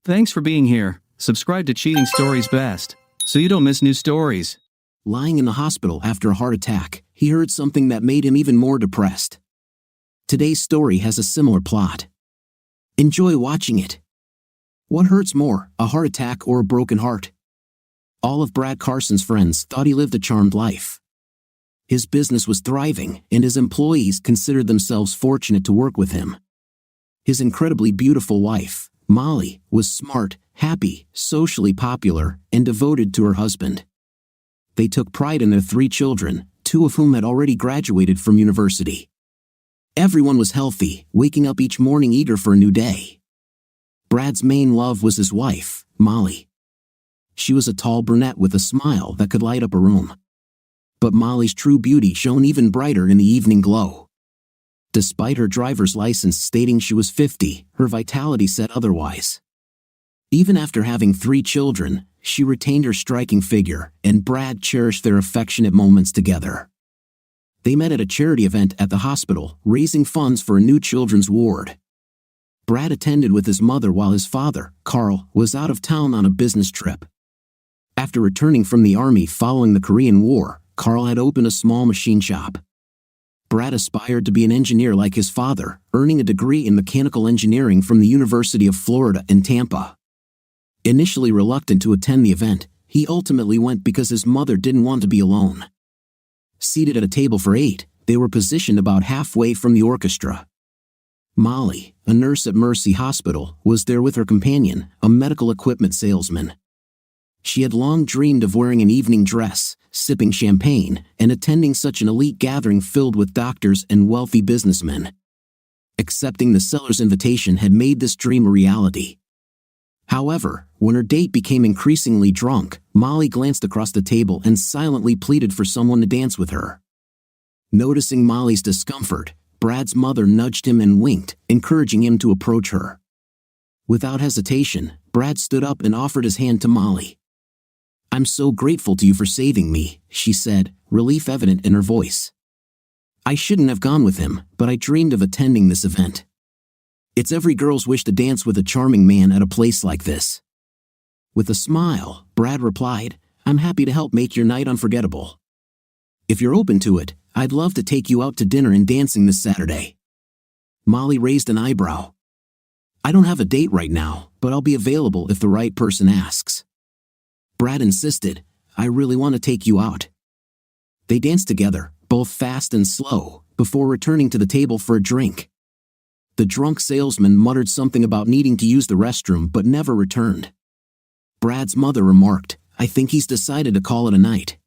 Thanks for being here. Subscribe to Cheating Stories Best, so you don't miss new stories. Lying in the hospital after a heart attack, he heard something that made him even more depressed. Today's story has a similar plot. Enjoy watching it. What hurts more, a heart attack or a broken heart? All of Brad Carson's friends thought he lived a charmed life. His business was thriving, and his employees considered themselves fortunate to work with him. His incredibly beautiful wife, Molly, was smart, happy, socially popular, and devoted to her husband. They took pride in their 3 children, 2 of whom had already graduated from university. Everyone was healthy, waking up each morning eager for a new day. Brad's main love was his wife, Molly. She was a tall brunette with a smile that could light up a room. But Molly's true beauty shone even brighter in the evening glow. Despite her driver's license stating she was 50, her vitality said otherwise. Even after having 3 children, she retained her striking figure, and Brad cherished their affectionate moments together. They met at a charity event at the hospital, raising funds for a new children's ward. Brad attended with his mother while his father, Carl, was out of town on a business trip. After returning from the army following the Korean War, Carl had opened a small machine shop. Brad aspired to be an engineer like his father, earning a degree in mechanical engineering from the University of Florida in Tampa. Initially reluctant to attend the event, he ultimately went because his mother didn't want to be alone. Seated at a table for 8, they were positioned about halfway from the orchestra. Molly, a nurse at Mercy Hospital, was there with her companion, a medical equipment salesman. She had long dreamed of wearing an evening dress, sipping champagne, and attending such an elite gathering filled with doctors and wealthy businessmen. Accepting the seller's invitation had made this dream a reality. However, when her date became increasingly drunk, Molly glanced across the table and silently pleaded for someone to dance with her. Noticing Molly's discomfort, Brad's mother nudged him and winked, encouraging him to approach her. Without hesitation, Brad stood up and offered his hand to Molly. "I'm so grateful to you for saving me," she said, relief evident in her voice. "I shouldn't have gone with him, but I dreamed of attending this event. It's every girl's wish to dance with a charming man at a place like this." With a smile, Brad replied, "I'm happy to help make your night unforgettable. If you're open to it, I'd love to take you out to dinner and dancing this Saturday." Molly raised an eyebrow. "I don't have a date right now, but I'll be available if the right person asks." Brad insisted, "I really want to take you out." They danced together, both fast and slow, before returning to the table for a drink. The drunk salesman muttered something about needing to use the restroom but never returned. Brad's mother remarked, "I think he's decided to call it a night.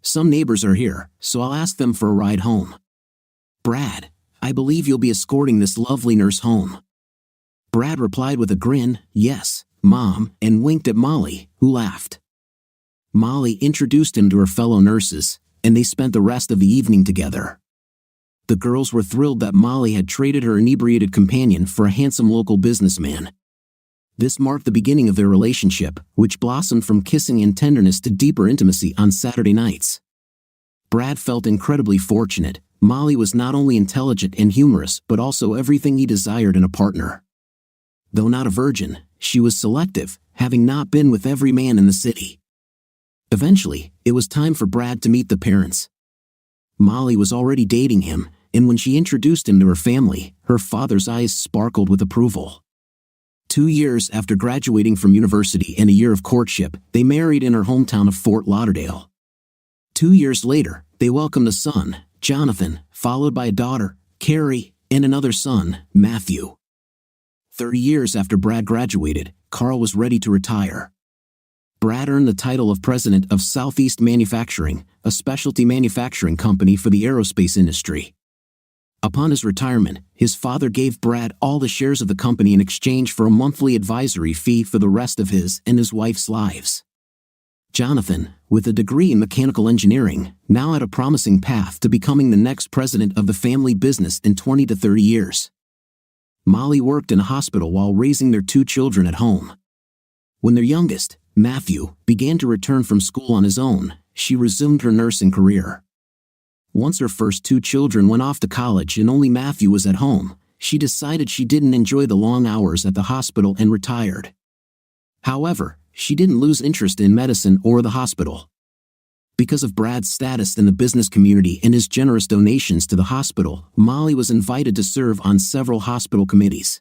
Some neighbors are here, so I'll ask them for a ride home." "Brad, I believe you'll be escorting this lovely nurse home." Brad replied with a grin, "Yes, Mom," and winked at Molly, who laughed. Molly introduced him to her fellow nurses, and they spent the rest of the evening together. The girls were thrilled that Molly had traded her inebriated companion for a handsome local businessman. This marked the beginning of their relationship, which blossomed from kissing and tenderness to deeper intimacy on Saturday nights. Brad felt incredibly fortunate. Molly was not only intelligent and humorous but also everything he desired in a partner. Though not a virgin, she was selective, having not been with every man in the city. Eventually, it was time for Brad to meet the parents. Molly was already dating him, and when she introduced him to her family, her father's eyes sparkled with approval. 2 years after graduating from university and a year of courtship, they married in her hometown of Fort Lauderdale. 2 years later, they welcomed a son, Jonathan, followed by a daughter, Carrie, and another son, Matthew. 30 years after Brad graduated, Carl was ready to retire. Brad earned the title of president of Southeast Manufacturing, a specialty manufacturing company for the aerospace industry. Upon his retirement, his father gave Brad all the shares of the company in exchange for a monthly advisory fee for the rest of his and his wife's lives. Jonathan, with a degree in mechanical engineering, now had a promising path to becoming the next president of the family business in 20 to 30 years. Molly worked in a hospital while raising their 2 children at home. When their youngest, Matthew, began to return from school on his own, she resumed her nursing career. Once her first 2 children went off to college and only Matthew was at home, she decided she didn't enjoy the long hours at the hospital and retired. However, she didn't lose interest in medicine or the hospital. Because of Brad's status in the business community and his generous donations to the hospital, Molly was invited to serve on several hospital committees.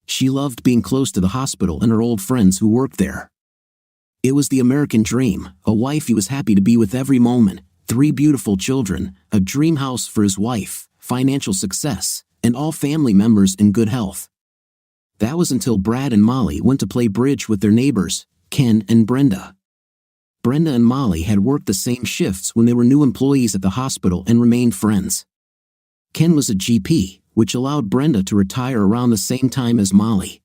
She loved being close to the hospital and her old friends who worked there. It was the American dream, a wife he was happy to be with every moment, 3 beautiful children, a dream house for his wife, financial success, and all family members in good health. That was until Brad and Molly went to play bridge with their neighbors, Ken and Brenda. Brenda and Molly had worked the same shifts when they were new employees at the hospital and remained friends. Ken was a GP, which allowed Brenda to retire around the same time as Molly.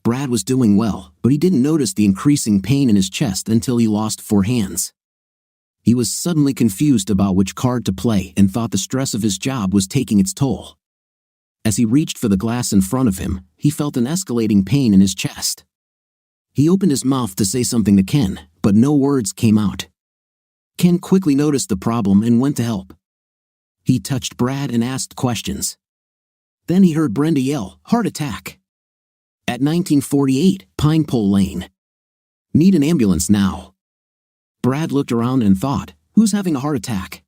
Brad was doing well, but he didn't notice the increasing pain in his chest until he lost 4 hands. He was suddenly confused about which card to play and thought the stress of his job was taking its toll. As he reached for the glass in front of him, he felt an escalating pain in his chest. He opened his mouth to say something to Ken, but no words came out. Ken quickly noticed the problem and went to help. He touched Brad and asked questions. Then he heard Brenda yell, "Heart attack!" At 1948 Pine Pole Lane. "Need an ambulance now." Brad looked around and thought, "Who's having a heart attack?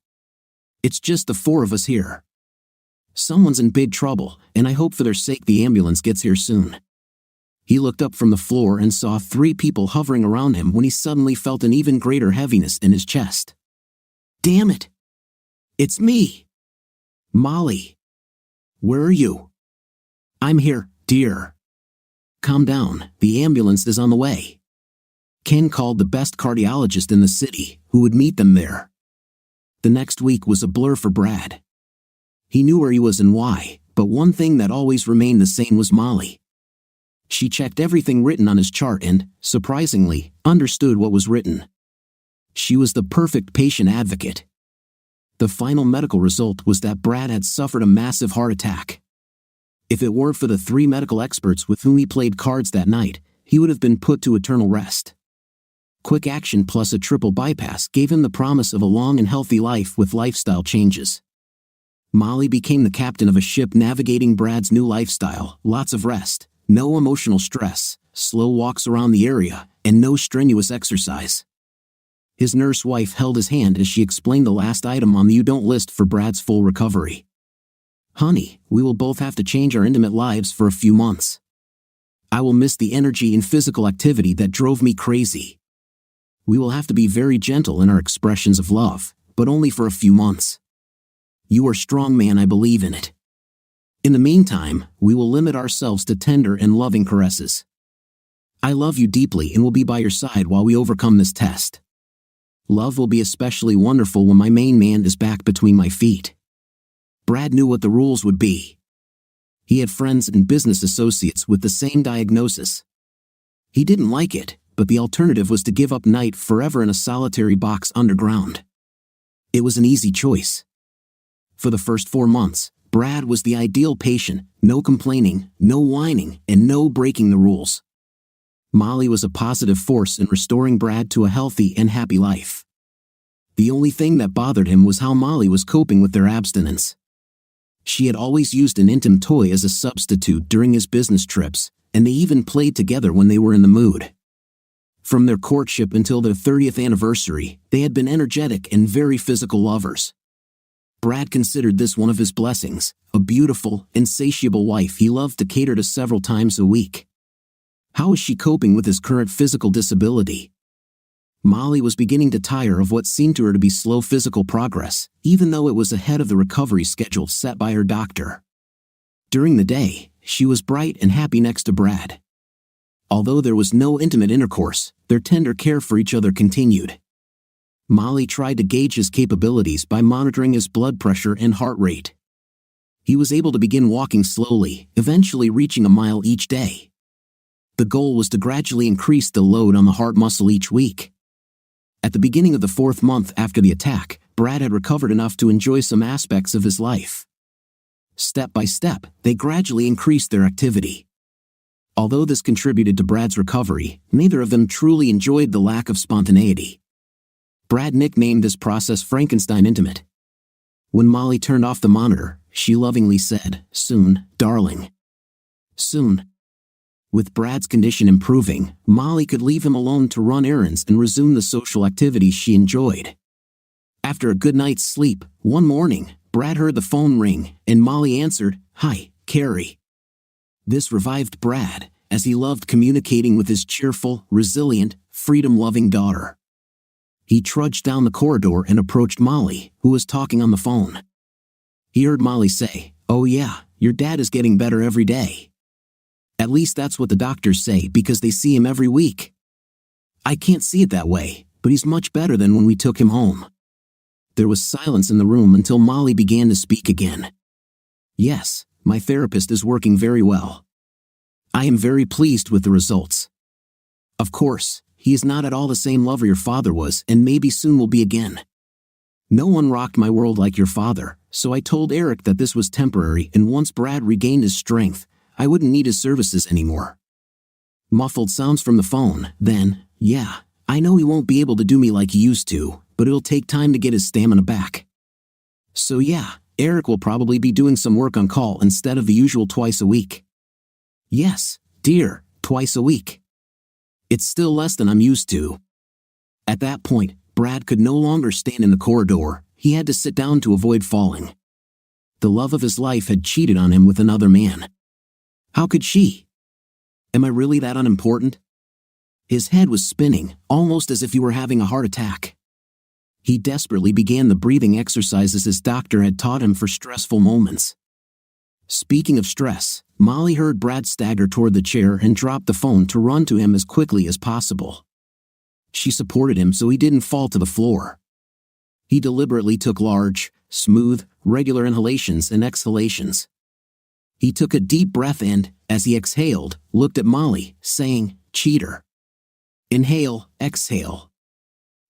It's just the 4 of us here. Someone's in big trouble, and I hope for their sake the ambulance gets here soon." He looked up from the floor and saw 3 people hovering around him when he suddenly felt an even greater heaviness in his chest. "Damn it! It's me! Molly! Where are you?" "I'm here, dear. Calm down, the ambulance is on the way." Ken called the best cardiologist in the city, who would meet them there. The next week was a blur for Brad. He knew where he was and why, but one thing that always remained the same was Molly. She checked everything written on his chart and, surprisingly, understood what was written. She was the perfect patient advocate. The final medical result was that Brad had suffered a massive heart attack. If it weren't for the 3 medical experts with whom he played cards that night, he would have been put to eternal rest. Quick action plus a triple bypass gave him the promise of a long and healthy life with lifestyle changes. Molly became the captain of a ship navigating Brad's new lifestyle, lots of rest, no emotional stress, slow walks around the area, and no strenuous exercise. His nurse wife held his hand as she explained the last item on the "you don't" list for Brad's full recovery. "Honey, we will both have to change our intimate lives for a few months. I will miss the energy and physical activity that drove me crazy. We will have to be very gentle in our expressions of love, but only for a few months. You are strong, man, I believe in it. In the meantime, we will limit ourselves to tender and loving caresses. I love you deeply and will be by your side while we overcome this test. Love will be especially wonderful when my main man is back between my feet." Brad knew what the rules would be. He had friends and business associates with the same diagnosis. He didn't like it, but the alternative was to give up night forever in a solitary box underground. It was an easy choice. For the first 4 months, Brad was the ideal patient, no complaining, no whining, and no breaking the rules. Molly was a positive force in restoring Brad to a healthy and happy life. The only thing that bothered him was how Molly was coping with their abstinence. She had always used an intimate toy as a substitute during his business trips, and they even played together when they were in the mood. From their courtship until their 30th anniversary, they had been energetic and very physical lovers. Brad considered this one of his blessings, a beautiful, insatiable wife he loved to cater to several times a week. How was she coping with his current physical disability? Molly was beginning to tire of what seemed to her to be slow physical progress, even though it was ahead of the recovery schedule set by her doctor. During the day, she was bright and happy next to Brad. Although there was no intimate intercourse, their tender care for each other continued. Molly tried to gauge his capabilities by monitoring his blood pressure and heart rate. He was able to begin walking slowly, eventually reaching a mile each day. The goal was to gradually increase the load on the heart muscle each week. At the beginning of the 4th month after the attack, Brad had recovered enough to enjoy some aspects of his life. Step by step, they gradually increased their activity. Although this contributed to Brad's recovery, neither of them truly enjoyed the lack of spontaneity. Brad nicknamed this process Frankenstein Intimate. When Molly turned off the monitor, she lovingly said, "Soon, darling. Soon." With Brad's condition improving, Molly could leave him alone to run errands and resume the social activities she enjoyed. After a good night's sleep, one morning, Brad heard the phone ring, and Molly answered, "Hi, Carrie." This revived Brad, as he loved communicating with his cheerful, resilient, freedom-loving daughter. He trudged down the corridor and approached Molly, who was talking on the phone. He heard Molly say, "Oh yeah, your dad is getting better every day. At least that's what the doctors say because they see him every week. I can't see it that way, but he's much better than when we took him home." There was silence in the room until Molly began to speak again. "Yes, my therapist is working very well. I am very pleased with the results. Of course, he is not at all the same lover your father was and maybe soon will be again. No one rocked my world like your father, so I told Eric that this was temporary and once Brad regained his strength, I wouldn't need his services anymore." Muffled sounds from the phone, then, "Yeah, I know he won't be able to do me like he used to, but it'll take time to get his stamina back. So yeah, Eric will probably be doing some work on call instead of the usual twice a week." "Yes, dear, twice a week. It's still less than I'm used to." At that point, Brad could no longer stand in the corridor. He had to sit down to avoid falling. The love of his life had cheated on him with another man. How could she? Am I really that unimportant? His head was spinning, almost as if he were having a heart attack. He desperately began the breathing exercises his doctor had taught him for stressful moments. Speaking of stress, Molly heard Brad stagger toward the chair and drop the phone to run to him as quickly as possible. She supported him so he didn't fall to the floor. He deliberately took large, smooth, regular inhalations and exhalations. He took a deep breath and, as he exhaled, looked at Molly, saying, "Cheater. Inhale, exhale.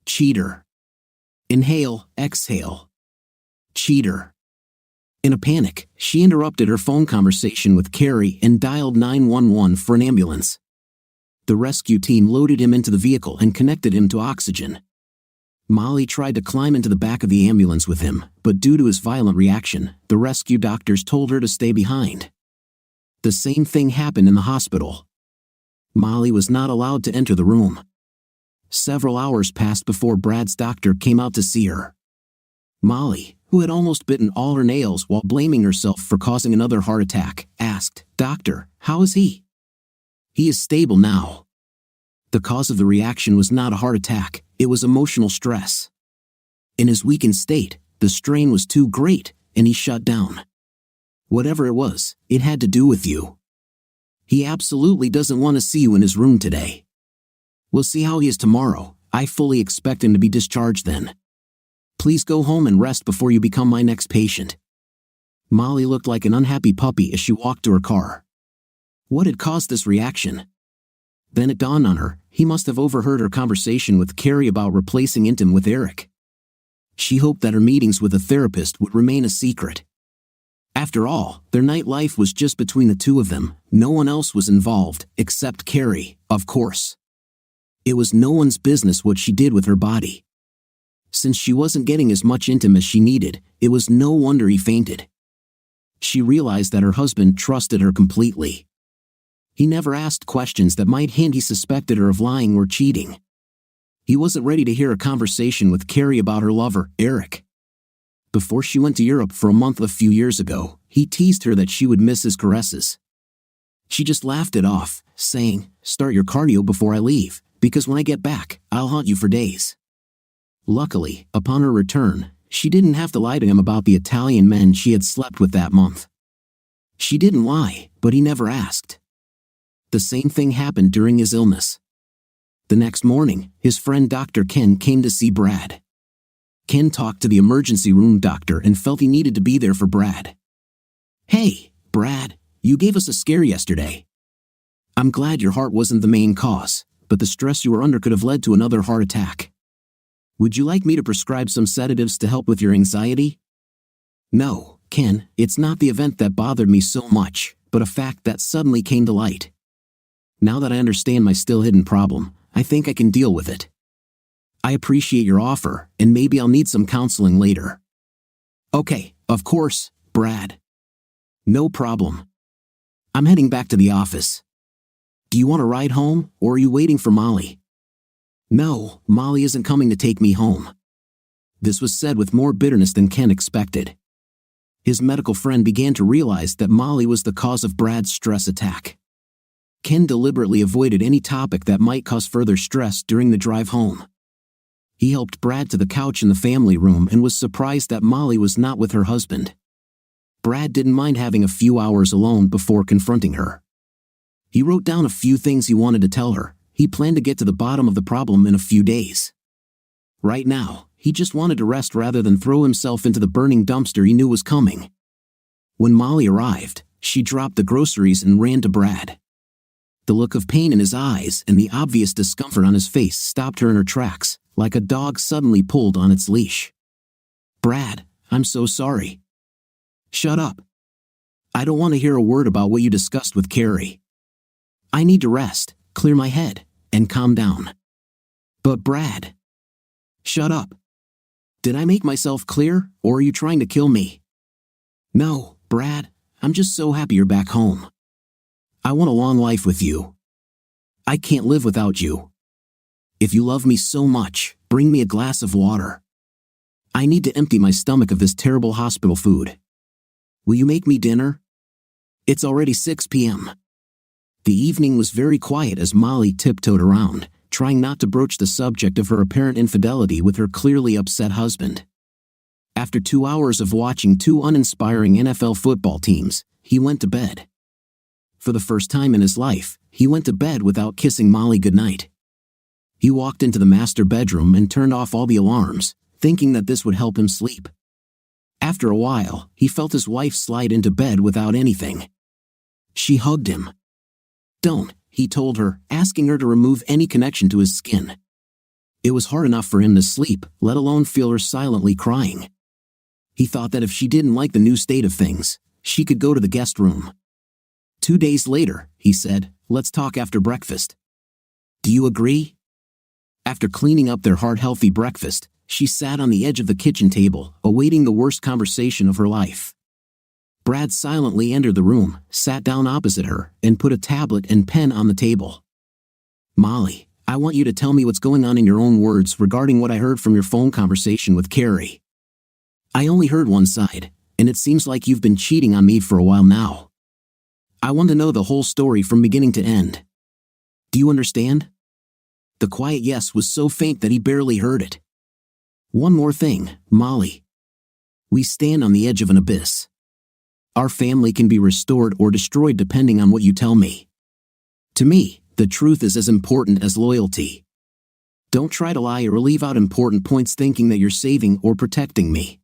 Cheater. Inhale, exhale. Cheater." In a panic, she interrupted her phone conversation with Carrie and dialed 911 for an ambulance. The rescue team loaded him into the vehicle and connected him to oxygen. Molly tried to climb into the back of the ambulance with him, but due to his violent reaction, the rescue doctors told her to stay behind. The same thing happened in the hospital. Molly was not allowed to enter the room. Several hours passed before Brad's doctor came out to see her. Molly, who had almost bitten all her nails while blaming herself for causing another heart attack, asked, "Doctor, how is he?" "He is stable now." The cause of the reaction was not a heart attack, it was emotional stress. In his weakened state, the strain was too great, and he shut down. Whatever it was, it had to do with you. He absolutely doesn't want to see you in his room today. We'll see how he is tomorrow. I fully expect him to be discharged then. Please go home and rest before you become my next patient." Molly looked like an unhappy puppy as she walked to her car. What had caused this reaction? Then it dawned on her, he must have overheard her conversation with Carrie about replacing Intim with Eric. She hoped that her meetings with a therapist would remain a secret. After all, their nightlife was just between the two of them, no one else was involved, except Carrie, of course. It was no one's business what she did with her body. Since she wasn't getting as much Intim as she needed, it was no wonder he fainted. She realized that her husband trusted her completely. He never asked questions that might hint he suspected her of lying or cheating. He wasn't ready to hear a conversation with Carrie about her lover, Eric. Before she went to Europe for a month a few years ago, he teased her that she would miss his caresses. She just laughed it off, saying, "Start your cardio before I leave, because when I get back, I'll haunt you for days." Luckily, upon her return, she didn't have to lie to him about the Italian men she had slept with that month. She didn't lie, but he never asked. The same thing happened during his illness. The next morning, his friend Dr. Ken came to see Brad. Ken talked to the emergency room doctor and felt he needed to be there for Brad. "Hey, Brad, you gave us a scare yesterday. I'm glad your heart wasn't the main cause, but the stress you were under could have led to another heart attack. Would you like me to prescribe some sedatives to help with your anxiety?" "No, Ken, it's not the event that bothered me so much, but a fact that suddenly came to light. Now that I understand my still hidden problem, I think I can deal with it. I appreciate your offer, and maybe I'll need some counseling later." "Okay, of course, Brad. No problem. I'm heading back to the office." Do you want a ride home, or are you waiting for Molly? No, Molly isn't coming to take me home. This was said with more bitterness than Ken expected. His medical friend began to realize that Molly was the cause of Brad's stress attack. Ken deliberately avoided any topic that might cause further stress during the drive home. He helped Brad to the couch in the family room and was surprised that Molly was not with her husband. Brad didn't mind having a few hours alone before confronting her. He wrote down a few things he wanted to tell her. He planned to get to the bottom of the problem in a few days. Right now, he just wanted to rest rather than throw himself into the burning dumpster he knew was coming. When Molly arrived, she dropped the groceries and ran to Brad. The look of pain in his eyes and the obvious discomfort on his face stopped her in her tracks, like a dog suddenly pulled on its leash. Brad, I'm so sorry. Shut up. I don't want to hear a word about what you discussed with Carrie. I need to rest, clear my head, and calm down. But Brad. Shut up. Did I make myself clear, or are you trying to kill me? No, Brad, I'm just so happy you're back home. I want a long life with you. I can't live without you. If you love me so much, bring me a glass of water. I need to empty my stomach of this terrible hospital food. Will you make me dinner? It's already 6 p.m. The evening was very quiet as Molly tiptoed around, trying not to broach the subject of her apparent infidelity with her clearly upset husband. After 2 hours of watching two uninspiring NFL football teams, he went to bed. For the first time in his life, he went to bed without kissing Molly goodnight. He walked into the master bedroom and turned off all the alarms, thinking that this would help him sleep. After a while, he felt his wife slide into bed without anything. She hugged him. Don't, he told her, asking her to remove any connection to his skin. It was hard enough for him to sleep, let alone feel her silently crying. He thought that if she didn't like the new state of things, she could go to the guest room. 2 days later, he said, let's talk after breakfast. Do you agree? After cleaning up their heart-healthy breakfast, she sat on the edge of the kitchen table, awaiting the worst conversation of her life. Brad silently entered the room, sat down opposite her, and put a tablet and pen on the table. Molly, I want you to tell me what's going on in your own words regarding what I heard from your phone conversation with Carrie. I only heard one side, and it seems like you've been cheating on me for a while now. I want to know the whole story from beginning to end. Do you understand? The quiet yes was so faint that he barely heard it. One more thing, Molly. We stand on the edge of an abyss. Our family can be restored or destroyed depending on what you tell me. To me, the truth is as important as loyalty. Don't try to lie or leave out important points thinking that you're saving or protecting me.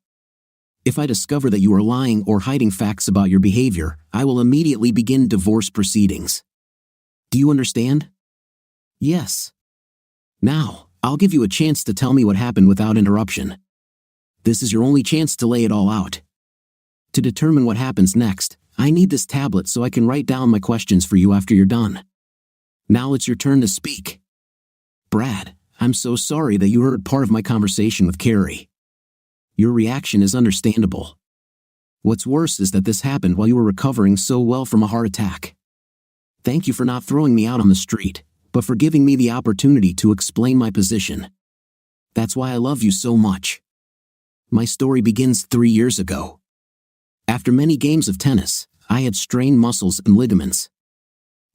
If I discover that you are lying or hiding facts about your behavior, I will immediately begin divorce proceedings. Do you understand? Yes. Now, I'll give you a chance to tell me what happened without interruption. This is your only chance to lay it all out. To determine what happens next, I need this tablet so I can write down my questions for you after you're done. Now it's your turn to speak. Brad, I'm so sorry that you heard part of my conversation with Carrie. Your reaction is understandable. What's worse is that this happened while you were recovering so well from a heart attack. Thank you for not throwing me out on the street, but for giving me the opportunity to explain my position. That's why I love you so much. My story begins 3 years ago. After many games of tennis, I had strained muscles and ligaments.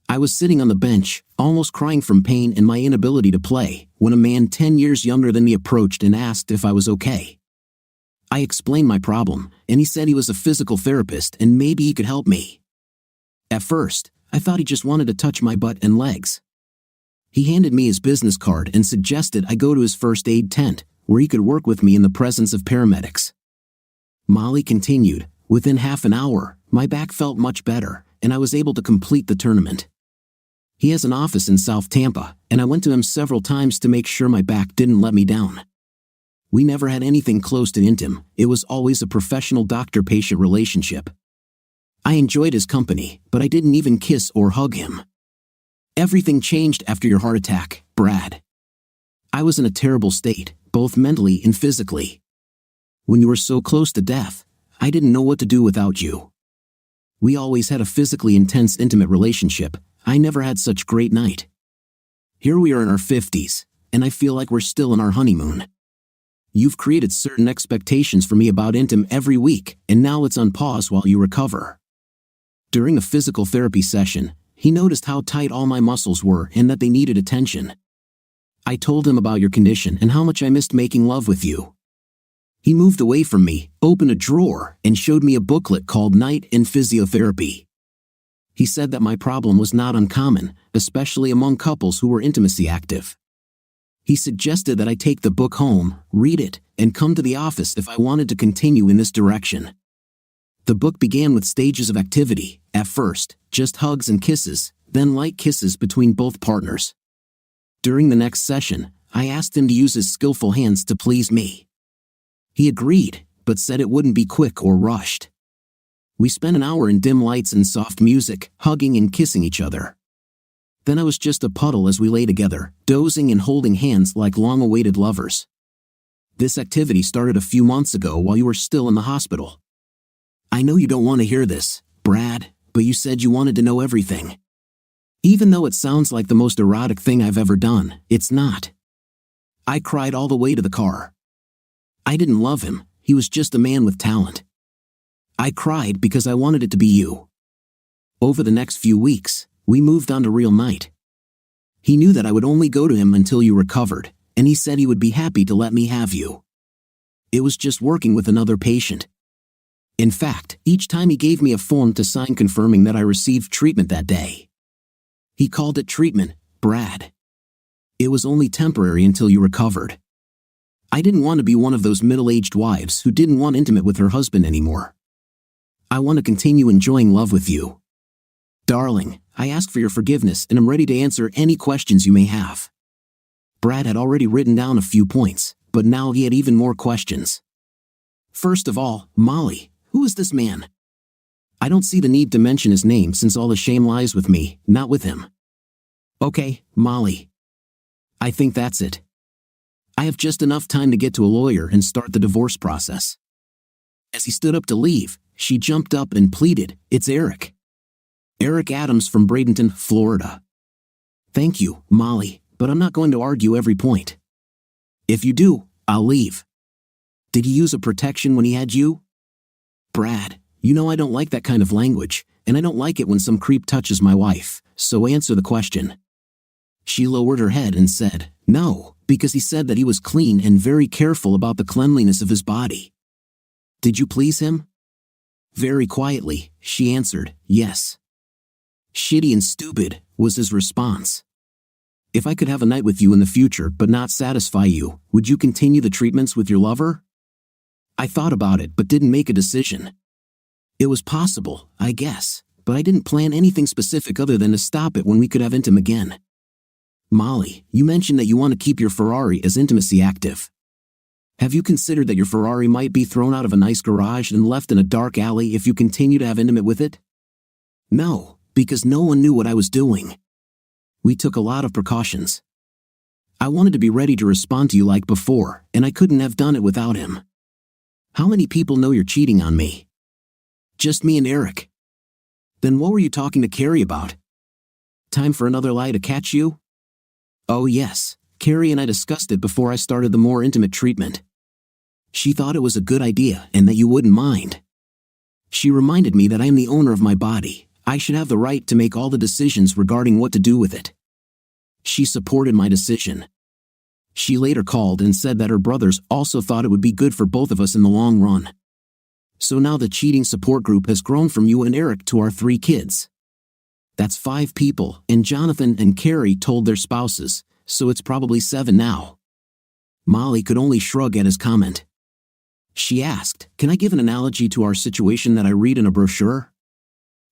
I was sitting on the bench, almost crying from pain and my inability to play, when a man 10 years younger than me approached and asked if I was okay. I explained my problem, and he said he was a physical therapist and maybe he could help me. At first, I thought he just wanted to touch my butt and legs. He handed me his business card and suggested I go to his first aid tent, where he could work with me in the presence of paramedics. Molly continued, within half an hour, my back felt much better, and I was able to complete the tournament. He has an office in South Tampa, and I went to him several times to make sure my back didn't let me down. We never had anything close to intimate, it was always a professional doctor-patient relationship. I enjoyed his company, but I didn't even kiss or hug him. Everything changed after your heart attack, Brad. I was in a terrible state, both mentally and physically. When you were so close to death, I didn't know what to do without you. We always had a physically intense, intimate relationship, I never had such great night. Here we are in our 50s, and I feel like we're still in our honeymoon. You've created certain expectations for me about intim every week, and now it's on pause while you recover. During a physical therapy session, he noticed how tight all my muscles were and that they needed attention. I told him about your condition and how much I missed making love with you. He moved away from me, opened a drawer, and showed me a booklet called Night in Physiotherapy. He said that my problem was not uncommon, especially among couples who were intimacy active. He suggested that I take the book home, read it, and come to the office if I wanted to continue in this direction. The book began with stages of activity, at first, just hugs and kisses, then light kisses between both partners. During the next session, I asked him to use his skillful hands to please me. He agreed, but said it wouldn't be quick or rushed. We spent an hour in dim lights and soft music, hugging and kissing each other. Then I was just a puddle as we lay together, dozing and holding hands like long-awaited lovers. This activity started a few months ago while you were still in the hospital. I know you don't want to hear this, Brad, but you said you wanted to know everything. Even though it sounds like the most erotic thing I've ever done, it's not. I cried all the way to the car. I didn't love him, he was just a man with talent. I cried because I wanted it to be you. Over the next few weeks, we moved on to real night. He knew that I would only go to him until you recovered, and he said he would be happy to let me have you. It was just working with another patient. In fact, each time he gave me a form to sign confirming that I received treatment that day. He called it treatment, Brad. It was only temporary until you recovered. I didn't want to be one of those middle-aged wives who didn't want intimate with her husband anymore. I want to continue enjoying love with you. Darling, I ask for your forgiveness and am ready to answer any questions you may have. Brad had already written down a few points, but now he had even more questions. First of all, Molly, who is this man? I don't see the need to mention his name since all the shame lies with me, not with him. Okay, Molly. I think that's it. I have just enough time to get to a lawyer and start the divorce process. As he stood up to leave, she jumped up and pleaded, "It's Eric. Eric Adams from Bradenton, Florida." Thank you, Molly, but I'm not going to argue every point. If you do, I'll leave. Did he use a protection when he had you? Brad, you know I don't like that kind of language, and I don't like it when some creep touches my wife, so answer the question. She lowered her head and said, no, because he said that he was clean and very careful about the cleanliness of his body. Did you please him? Very quietly, she answered, yes. Shitty and stupid, was his response. If I could have a night with you in the future but not satisfy you, would you continue the treatments with your lover? I thought about it but didn't make a decision. It was possible, I guess, but I didn't plan anything specific other than to stop it when we could have intim again. Molly, you mentioned that you want to keep your Ferrari as intimacy active. Have you considered that your Ferrari might be thrown out of a nice garage and left in a dark alley if you continue to have intimate with it? No, because no one knew what I was doing. We took a lot of precautions. I wanted to be ready to respond to you like before, and I couldn't have done it without him. How many people know you're cheating on me? Just me and Eric. Then what were you talking to Carrie about? Time for another lie to catch you? Oh yes, Carrie and I discussed it before I started the more intimate treatment. She thought it was a good idea and that you wouldn't mind. She reminded me that I am the owner of my body. I should have the right to make all the decisions regarding what to do with it. She supported my decision. She later called and said that her brothers also thought it would be good for both of us in the long run. So now the cheating support group has grown from you and Eric to our 3 kids. That's 5 people, and Jonathan and Carrie told their spouses, so it's probably 7 now. Molly could only shrug at his comment. She asked, can I give an analogy to our situation that I read in a brochure?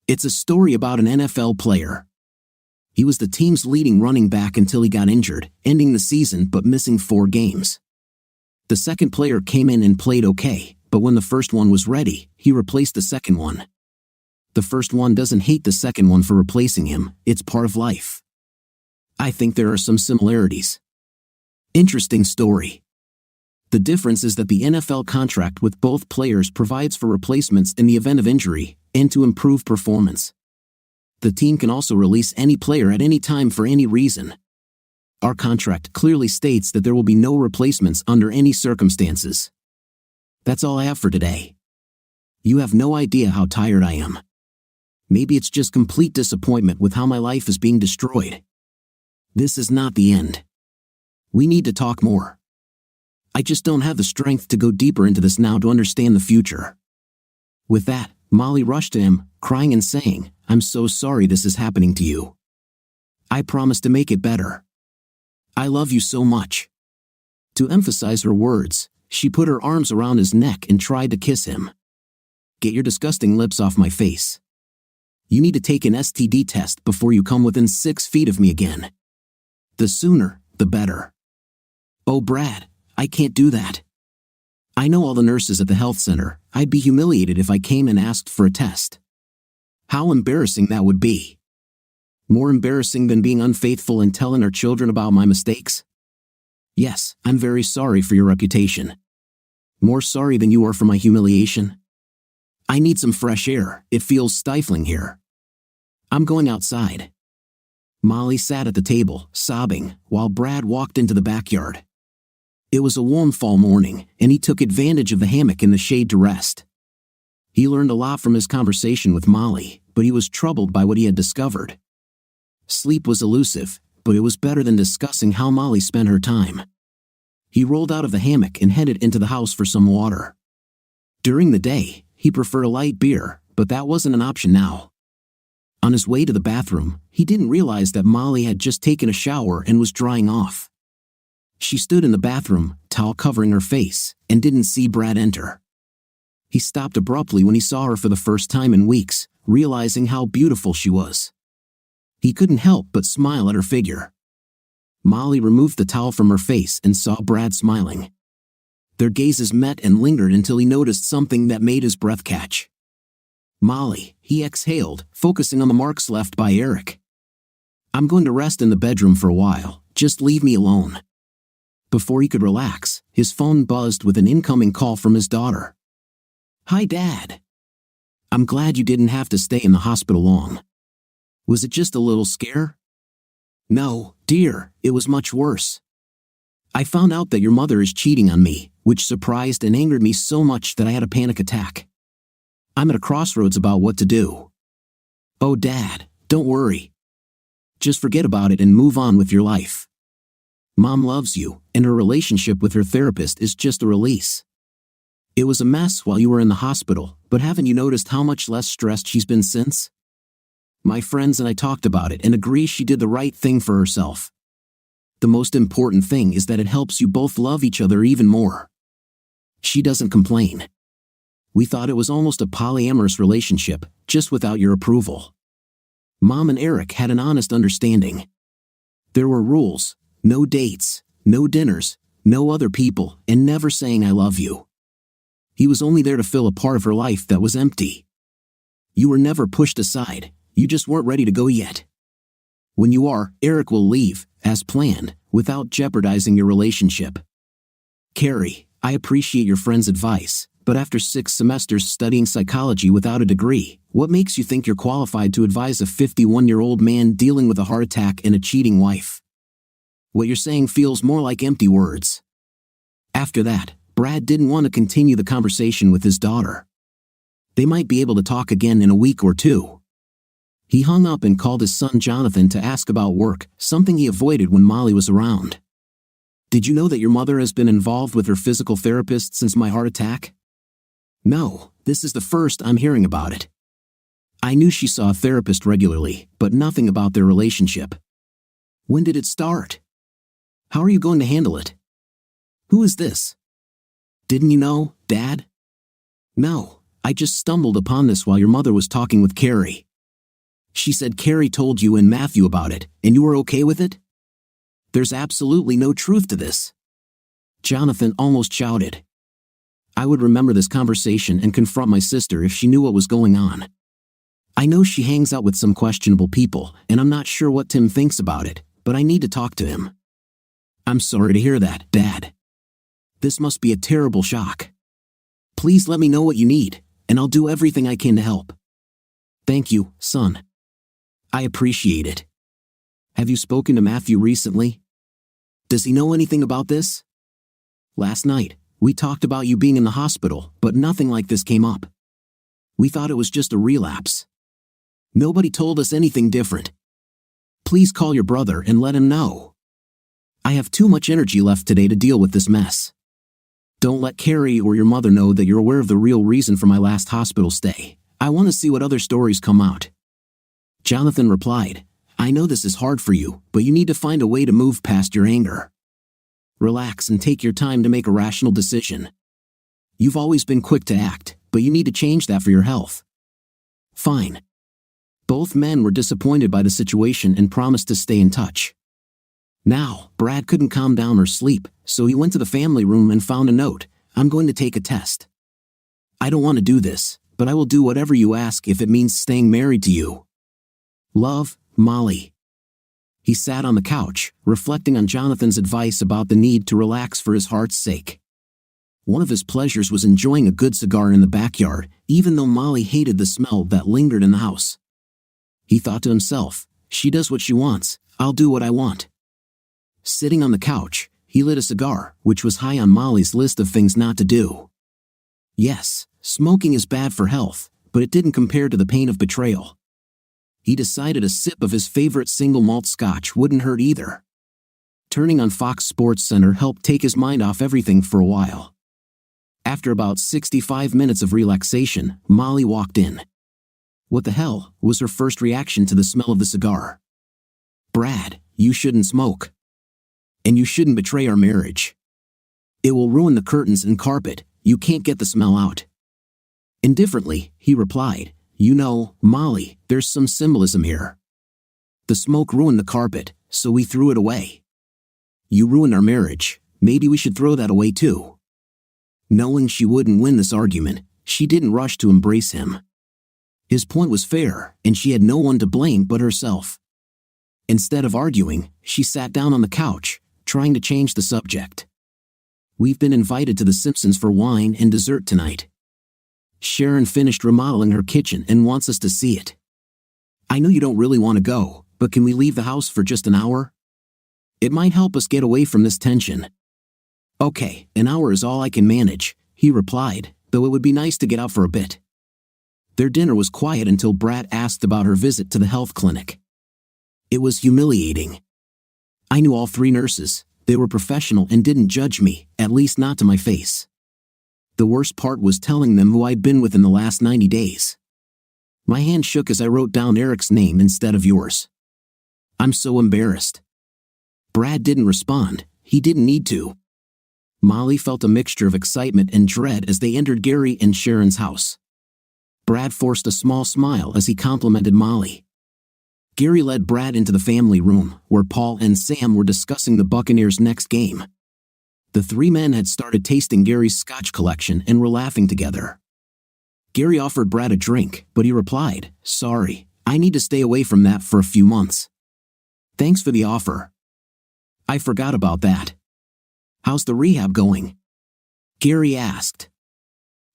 It's a story about an NFL player. He was the team's leading running back until he got injured, ending the season but missing 4 games. The second player came in and played okay, but when the first one was ready, he replaced the second one. The first one doesn't hate the second one for replacing him, it's part of life. I think there are some similarities. Interesting story. The difference is that the NFL contract with both players provides for replacements in the event of injury, and to improve performance. The team can also release any player at any time for any reason. Our contract clearly states that there will be no replacements under any circumstances. That's all I have for today. You have no idea how tired I am. Maybe it's just complete disappointment with how my life is being destroyed. This is not the end. We need to talk more. I just don't have the strength to go deeper into this now to understand the future. With that, Molly rushed to him, crying and saying, "I'm so sorry this is happening to you. I promise to make it better. I love you so much." To emphasize her words, she put her arms around his neck and tried to kiss him. "Get your disgusting lips off my face. You need to take an STD test before you come within 6 feet of me again. The sooner, the better." "Oh, Brad, I can't do that. I know all the nurses at the health center. I'd be humiliated if I came and asked for a test. How embarrassing that would be. More embarrassing than being unfaithful and telling our children about my mistakes. Yes, I'm very sorry for your reputation. More sorry than you are for my humiliation. I need some fresh air. It feels stifling here. I'm going outside." Molly sat at the table, sobbing, while Brad walked into the backyard. It was a warm fall morning, and he took advantage of the hammock in the shade to rest. He learned a lot from his conversation with Molly, but he was troubled by what he had discovered. Sleep was elusive, but it was better than discussing how Molly spent her time. He rolled out of the hammock and headed into the house for some water. During the day, he preferred a light beer, but that wasn't an option now. On his way to the bathroom, he didn't realize that Molly had just taken a shower and was drying off. She stood in the bathroom, towel covering her face, and didn't see Brad enter. He stopped abruptly when he saw her for the first time in weeks, realizing how beautiful she was. He couldn't help but smile at her figure. Molly removed the towel from her face and saw Brad smiling. Their gazes met and lingered until he noticed something that made his breath catch. "Molly," he exhaled, focusing on the marks left by Eric. "I'm going to rest in the bedroom for a while, just leave me alone." Before he could relax, his phone buzzed with an incoming call from his daughter. "Hi, Dad. I'm glad you didn't have to stay in the hospital long. Was it just a little scare?" "No, dear, it was much worse. I found out that your mother is cheating on me, which surprised and angered me so much that I had a panic attack. I'm at a crossroads about what to do." "Oh, Dad, don't worry. Just forget about it and move on with your life. Mom loves you, and her relationship with her therapist is just a release. It was a mess while you were in the hospital, but haven't you noticed how much less stressed she's been since? My friends and I talked about it and agree she did the right thing for herself. The most important thing is that it helps you both love each other even more. She doesn't complain. We thought it was almost a polyamorous relationship, just without your approval. Mom and Eric had an honest understanding. There were rules, no dates, no dinners, no other people, and never saying I love you. He was only there to fill a part of her life that was empty. You were never pushed aside, you just weren't ready to go yet. When you are, Eric will leave, as planned, without jeopardizing your relationship. Carrie, I appreciate your friend's advice, but after 6 semesters studying psychology without a degree, what makes you think you're qualified to advise a 51-year-old man dealing with a heart attack and a cheating wife? What you're saying feels more like empty words." After that, Brad didn't want to continue the conversation with his daughter. They might be able to talk again in a week or 2. He hung up and called his son Jonathan to ask about work, something he avoided when Molly was around. "Did you know that your mother has been involved with her physical therapist since my heart attack?" "No, this is the first I'm hearing about it. I knew she saw a therapist regularly, but nothing about their relationship. When did it start? How are you going to handle it? Who is this? Didn't you know, Dad?" "No, I just stumbled upon this while your mother was talking with Carrie. She said Carrie told you and Matthew about it, and you were okay with it? There's absolutely no truth to this." Jonathan almost shouted. "I would remember this conversation and confront my sister if she knew what was going on. I know she hangs out with some questionable people, and I'm not sure what Tim thinks about it, but I need to talk to him. I'm sorry to hear that, Dad. This must be a terrible shock. Please let me know what you need, and I'll do everything I can to help. Thank you, son." I appreciate it. Have you spoken to Matthew recently? Does he know anything about this? Last night, we talked about you being in the hospital, but nothing like this came up. We thought it was just a relapse. Nobody told us anything different. Please call your brother and let him know. I have too much energy left today to deal with this mess. Don't let Carrie or your mother know that you're aware of the real reason for my last hospital stay. I want to see what other stories come out. Jonathan replied, I know this is hard for you, but you need to find a way to move past your anger. Relax and take your time to make a rational decision. You've always been quick to act, but you need to change that for your health. Fine. Both men were disappointed by the situation and promised to stay in touch. Now, Brad couldn't calm down or sleep, so he went to the family room and found a note. I'm going to take a test. I don't want to do this, but I will do whatever you ask if it means staying married to you. Love, Molly. He sat on the couch, reflecting on Jonathan's advice about the need to relax for his heart's sake. One of his pleasures was enjoying a good cigar in the backyard, even though Molly hated the smell that lingered in the house. He thought to himself, she does what she wants, I'll do what I want. Sitting on the couch, he lit a cigar, which was high on Molly's list of things not to do. Yes, smoking is bad for health, but it didn't compare to the pain of betrayal. He decided a sip of his favorite single malt scotch wouldn't hurt either. Turning on Fox Sports Center helped take his mind off everything for a while. After about 65 minutes of relaxation, Molly walked in. What the hell was her first reaction to the smell of the cigar? Brad, you shouldn't smoke. And you shouldn't betray our marriage. It will ruin the curtains and carpet, you can't get the smell out. Indifferently, he replied, you know, Molly, there's some symbolism here. The smoke ruined the carpet, so we threw it away. You ruined our marriage, maybe we should throw that away too. Knowing she wouldn't win this argument, she didn't rush to embrace him. His point was fair, and she had no one to blame but herself. Instead of arguing, she sat down on the couch, trying to change the subject. We've been invited to the Simpsons for wine and dessert tonight. Sharon finished remodeling her kitchen and wants us to see it. I know you don't really want to go, but can we leave the house for just an hour? It might help us get away from this tension. Okay, an hour is all I can manage, he replied, though it would be nice to get out for a bit. Their dinner was quiet until Brad asked about her visit to the health clinic. It was humiliating. I knew all 3 nurses. They were professional and didn't judge me, at least not to my face. The worst part was telling them who I'd been with in the last 90 days. My hand shook as I wrote down Eric's name instead of yours. I'm so embarrassed. Brad didn't respond. He didn't need to. Molly felt a mixture of excitement and dread as they entered Gary and Sharon's house. Brad forced a small smile as he complimented Molly. Gary led Brad into the family room, where Paul and Sam were discussing the Buccaneers' next game. The 3 men had started tasting Gary's scotch collection and were laughing together. Gary offered Brad a drink, but he replied, sorry, I need to stay away from that for a few months. Thanks for the offer. I forgot about that. How's the rehab going? Gary asked.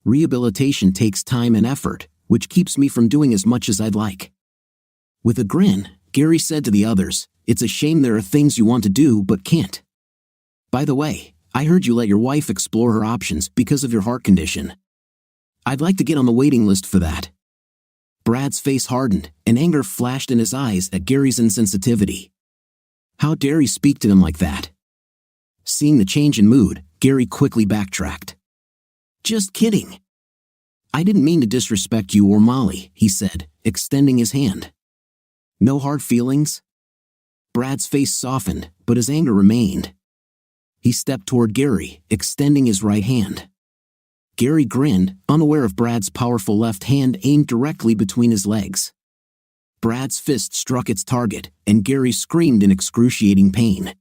Rehabilitation takes time and effort, which keeps me from doing as much as I'd like. With a grin, Gary said to the others, it's a shame there are things you want to do but can't. By the way, I heard you let your wife explore her options because of your heart condition. I'd like to get on the waiting list for that. Brad's face hardened, and anger flashed in his eyes at Gary's insensitivity. How dare he speak to him like that? Seeing the change in mood, Gary quickly backtracked. Just kidding. I didn't mean to disrespect you or Molly, he said, extending his hand. No hard feelings? Brad's face softened, but his anger remained. He stepped toward Gary, extending his right hand. Gary grinned, unaware of Brad's powerful left hand aimed directly between his legs. Brad's fist struck its target, and Gary screamed in excruciating pain.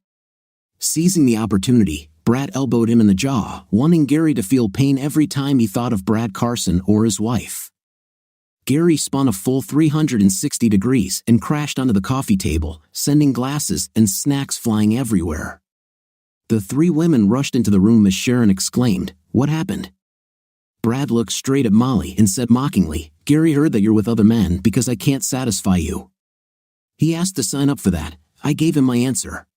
Seizing the opportunity, Brad elbowed him in the jaw, wanting Gary to feel pain every time he thought of Brad Carson or his wife. Gary spun a full 360 degrees and crashed onto the coffee table, sending glasses and snacks flying everywhere. The 3 women rushed into the room as Sharon exclaimed, what happened? Brad looked straight at Molly and said mockingly, Gary heard that you're with other men because I can't satisfy you. He asked to sign up for that. I gave him my answer.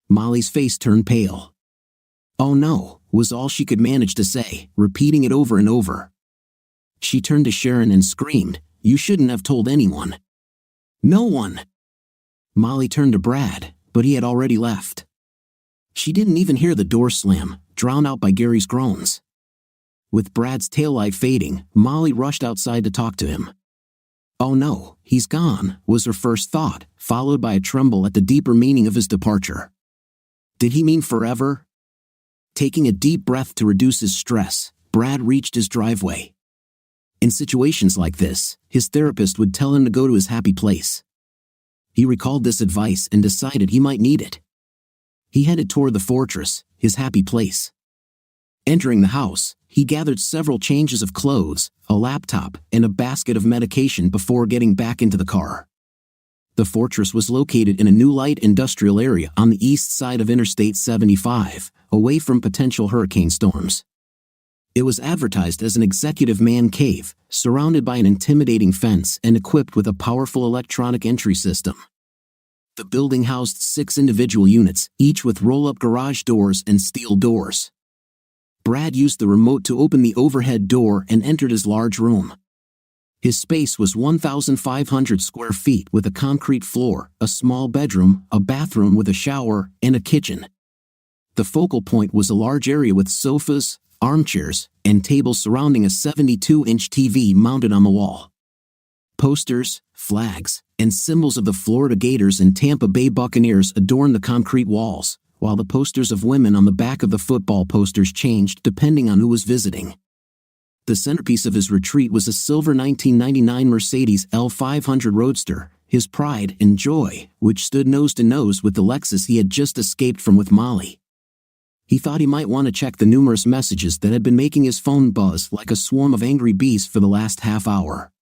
Molly's face turned pale. Oh no, was all she could manage to say, repeating it over and over. She turned to Sharon and screamed, "You shouldn't have told anyone." No one. Molly turned to Brad, but he had already left. She didn't even hear the door slam, drowned out by Gary's groans. With Brad's taillight fading, Molly rushed outside to talk to him. Oh no, he's gone, was her first thought, followed by a tremble at the deeper meaning of his departure. Did he mean forever? Taking a deep breath to reduce his stress, Brad reached his driveway. In situations like this, his therapist would tell him to go to his happy place. He recalled this advice and decided he might need it. He headed toward the fortress, his happy place. Entering the house, he gathered several changes of clothes, a laptop, and a basket of medication before getting back into the car. The fortress was located in a new light industrial area on the east side of Interstate 75, away from potential hurricane storms. It was advertised as an executive man cave, surrounded by an intimidating fence and equipped with a powerful electronic entry system. The building housed 6 individual units, each with roll-up garage doors and steel doors. Brad used the remote to open the overhead door and entered his large room. His space was 1,500 square feet with a concrete floor, a small bedroom, a bathroom with a shower, and a kitchen. The focal point was a large area with sofas, armchairs, and tables surrounding a 72-inch TV mounted on the wall. Posters, flags, and symbols of the Florida Gators and Tampa Bay Buccaneers adorned the concrete walls, while the posters of women on the back of the football posters changed depending on who was visiting. The centerpiece of his retreat was a silver 1999 Mercedes L500 Roadster, his pride and joy, which stood nose to nose with the Lexus he had just escaped from with Molly. He thought he might want to check the numerous messages that had been making his phone buzz like a swarm of angry bees for the last half hour.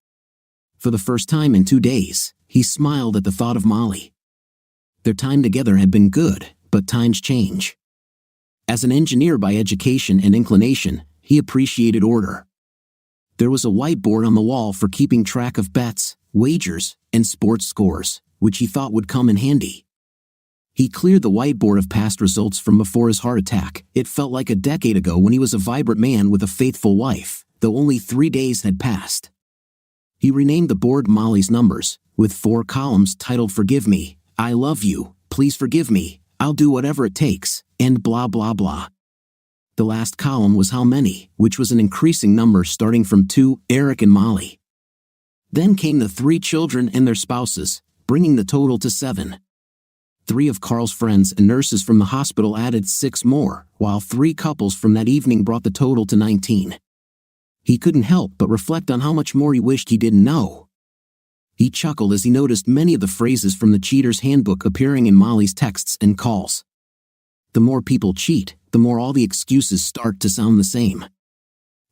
For the first time in 2 days, he smiled at the thought of Molly. Their time together had been good, but times change. As an engineer by education and inclination, he appreciated order. There was a whiteboard on the wall for keeping track of bets, wagers, and sports scores, which he thought would come in handy. He cleared the whiteboard of past results from before his heart attack. It felt like a decade ago when he was a vibrant man with a faithful wife, though only 3 days had passed. He renamed the board Molly's Numbers, with 4 columns titled Forgive Me, I Love You, Please Forgive Me, I'll Do Whatever It Takes, and blah blah blah. The last column was how many, which was an increasing number starting from 2, Eric and Molly. Then came the 3 children and their spouses, bringing the total to 7. 3 of Carl's friends and nurses from the hospital added 6 more, while 3 couples from that evening brought the total to 19. He couldn't help but reflect on how much more he wished he didn't know. He chuckled as he noticed many of the phrases from the cheater's handbook appearing in Molly's texts and calls. The more people cheat, the more all the excuses start to sound the same.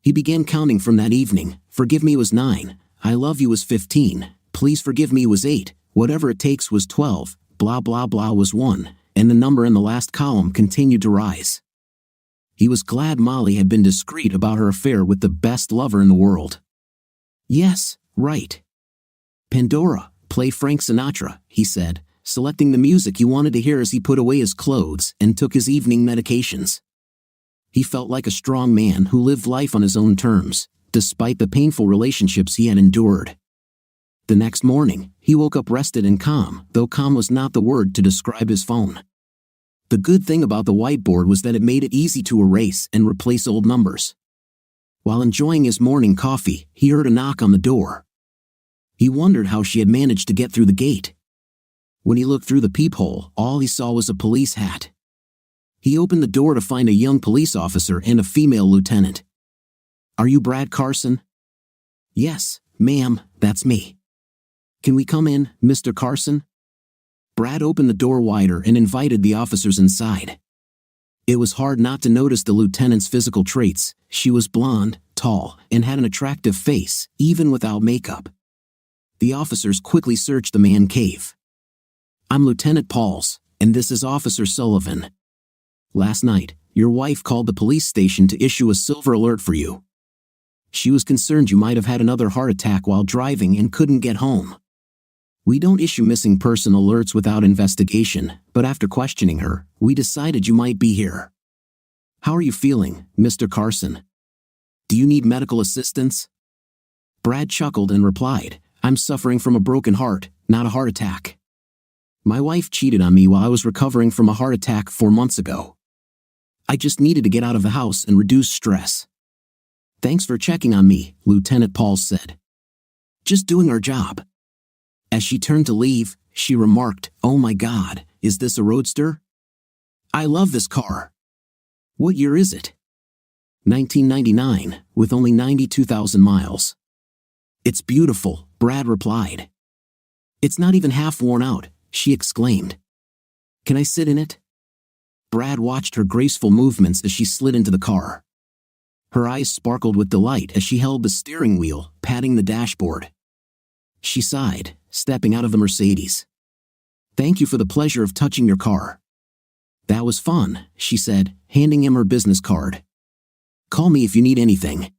He began counting from that evening. Forgive me was 9, I love you was 15, please forgive me was 8, whatever it takes was 12, blah blah blah was 1, and the number in the last column continued to rise. He was glad Molly had been discreet about her affair with the best lover in the world. Yes, right. Pandora, play Frank Sinatra, he said, selecting the music he wanted to hear as he put away his clothes and took his evening medications. He felt like a strong man who lived life on his own terms, despite the painful relationships he had endured. The next morning, he woke up rested and calm, though calm was not the word to describe his phone. The good thing about the whiteboard was that it made it easy to erase and replace old numbers. While enjoying his morning coffee, he heard a knock on the door. He wondered how she had managed to get through the gate. When he looked through the peephole, all he saw was a police hat. He opened the door to find a young police officer and a female lieutenant. Are you Brad Carson? Yes, ma'am, that's me. Can we come in, Mr. Carson? Brad opened the door wider and invited the officers inside. It was hard not to notice the lieutenant's physical traits. She was blonde, tall, and had an attractive face, even without makeup. The officers quickly searched the man cave. I'm Lieutenant Pauls, and this is Officer Sullivan. Last night, your wife called the police station to issue a silver alert for you. She was concerned you might have had another heart attack while driving and couldn't get home. We don't issue missing person alerts without investigation, but after questioning her, we decided you might be here. How are you feeling, Mr. Carson? Do you need medical assistance? Brad chuckled and replied, I'm suffering from a broken heart, not a heart attack. My wife cheated on me while I was recovering from a heart attack 4 months ago. I just needed to get out of the house and reduce stress. Thanks for checking on me, Lieutenant Pauls said. Just doing our job. As she turned to leave, she remarked, Oh my God, is this a roadster? I love this car. What year is it? 1999, with only 92,000 miles. It's beautiful, Brad replied. It's not even half worn out, she exclaimed. Can I sit in it? Brad watched her graceful movements as she slid into the car. Her eyes sparkled with delight as she held the steering wheel, patting the dashboard. She sighed, stepping out of the Mercedes. Thank you for the pleasure of touching your car. That was fun, she said, handing him her business card. Call me if you need anything.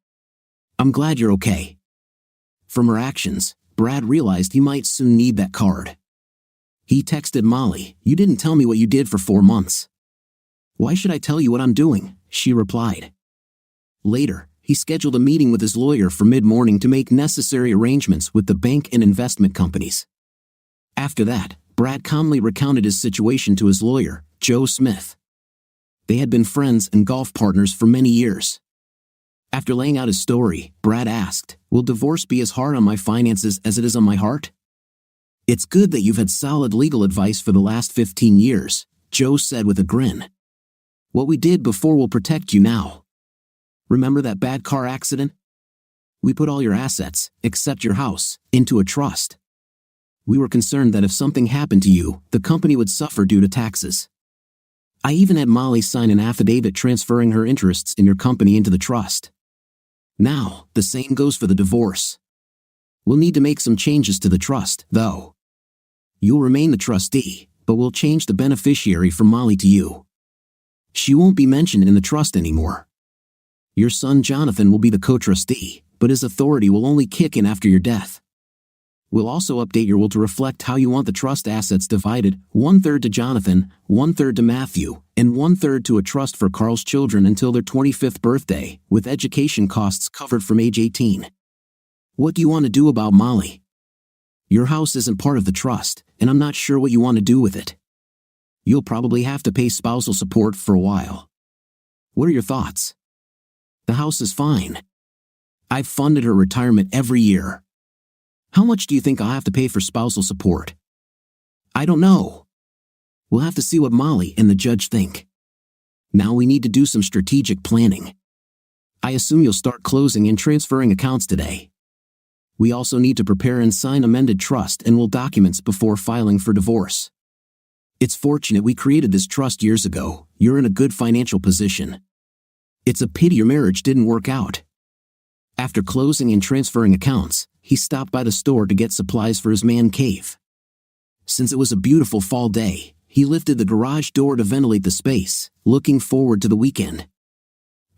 I'm glad you're okay. From her actions, Brad realized he might soon need that card. He texted Molly, You didn't tell me what you did for 4 months. Why should I tell you what I'm doing? She replied. Later, he scheduled a meeting with his lawyer for mid-morning to make necessary arrangements with the bank and investment companies. After that, Brad calmly recounted his situation to his lawyer, Joe Smith. They had been friends and golf partners for many years. After laying out his story, Brad asked, Will divorce be as hard on my finances as it is on my heart? It's good that you've had solid legal advice for the last 15 years, Joe said with a grin. What we did before will protect you now. Remember that bad car accident? We put all your assets, except your house, into a trust. We were concerned that if something happened to you, the company would suffer due to taxes. I even had Molly sign an affidavit transferring her interests in your company into the trust. Now, the same goes for the divorce. We'll need to make some changes to the trust, though. You'll remain the trustee, but we'll change the beneficiary from Molly to you. She won't be mentioned in the trust anymore. Your son Jonathan will be the co-trustee, but his authority will only kick in after your death. We'll also update your will to reflect how you want the trust assets divided, 1/3 to Jonathan, 1/3 to Matthew, and 1/3 to a trust for Carl's children until their 25th birthday, with education costs covered from age 18. What do you want to do about Molly? Your house isn't part of the trust, and I'm not sure what you want to do with it. You'll probably have to pay spousal support for a while. What are your thoughts? The house is fine. I've funded her retirement every year. How much do you think I'll have to pay for spousal support? I don't know. We'll have to see what Molly and the judge think. Now we need to do some strategic planning. I assume you'll start closing and transferring accounts today. We also need to prepare and sign amended trust and will documents before filing for divorce. It's fortunate we created this trust years ago. You're in a good financial position. It's a pity your marriage didn't work out. After closing and transferring accounts, he stopped by the store to get supplies for his man cave. Since it was a beautiful fall day, he lifted the garage door to ventilate the space, looking forward to the weekend.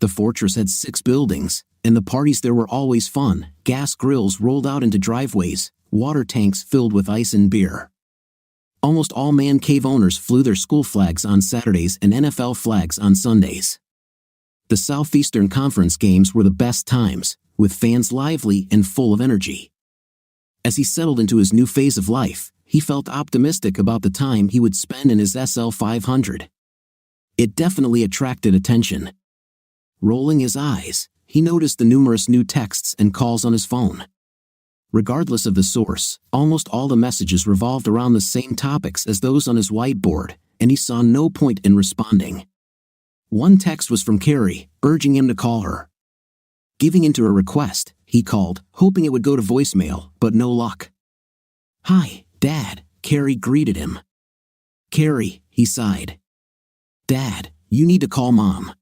The fortress had 6 buildings, and the parties there were always fun. Gas grills rolled out into driveways, water tanks filled with ice and beer. Almost all man cave owners flew their school flags on Saturdays and NFL flags on Sundays. The Southeastern Conference games were the best times, with fans lively and full of energy. As he settled into his new phase of life, he felt optimistic about the time he would spend in his SL 500. It definitely attracted attention. Rolling his eyes, he noticed the numerous new texts and calls on his phone. Regardless of the source, almost all the messages revolved around the same topics as those on his whiteboard, and he saw no point in responding. One text was from Carrie, urging him to call her. Giving in to her request, he called, hoping it would go to voicemail, but no luck. Hi, Dad, Carrie greeted him. Carrie, he sighed. Dad, you need to call Mom.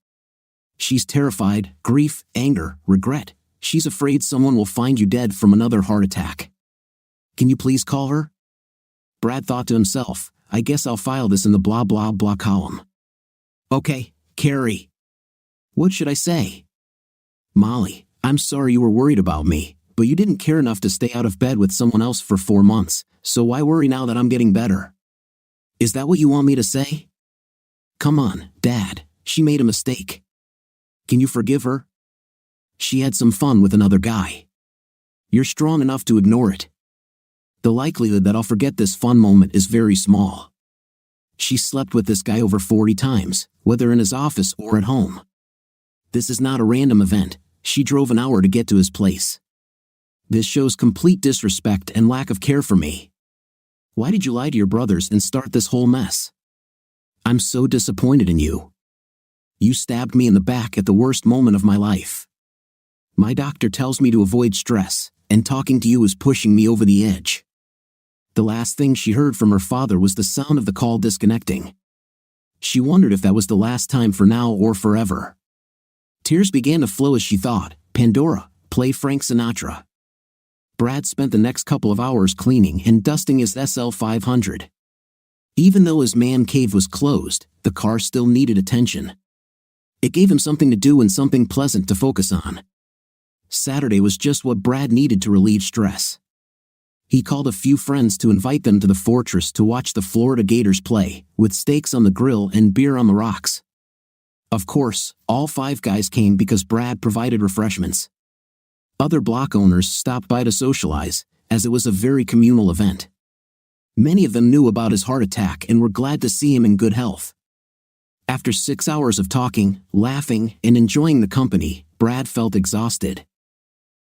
She's terrified, grief, anger, regret. She's afraid someone will find you dead from another heart attack. Can you please call her? Brad thought to himself, I guess I'll file this in the blah blah blah column. Okay, Carrie. What should I say? Molly, I'm sorry you were worried about me, But you didn't care enough to stay out of bed with someone else for 4 months, so why worry now that I'm getting better? Is that what you want me to say? Come on, Dad, she made a mistake. Can you forgive her? She had some fun with another guy. You're strong enough to ignore it. The likelihood that I'll forget this fun moment is very small. She slept with this guy over 40 times, whether in his office or at home. This is not a random event. She drove an hour to get to his place. This shows complete disrespect and lack of care for me. Why did you lie to your brothers and start this whole mess? I'm so disappointed in you. You stabbed me in the back at the worst moment of my life. My doctor tells me to avoid stress, and talking to you is pushing me over the edge. The last thing she heard from her father was the sound of the call disconnecting. She wondered if that was the last time for now or forever. Tears began to flow as she thought, Pandora, play Frank Sinatra. Brad spent the next couple of hours cleaning and dusting his SL500. Even though his man cave was closed, the car still needed attention. It gave him something to do and something pleasant to focus on. Saturday was just what Brad needed to relieve stress. He called a few friends to invite them to the fortress to watch the Florida Gators play, with steaks on the grill and beer on the rocks. Of course, all 5 guys came because Brad provided refreshments. Other block owners stopped by to socialize, as it was a very communal event. Many of them knew about his heart attack and were glad to see him in good health. After 6 hours of talking, laughing, and enjoying the company, Brad felt exhausted.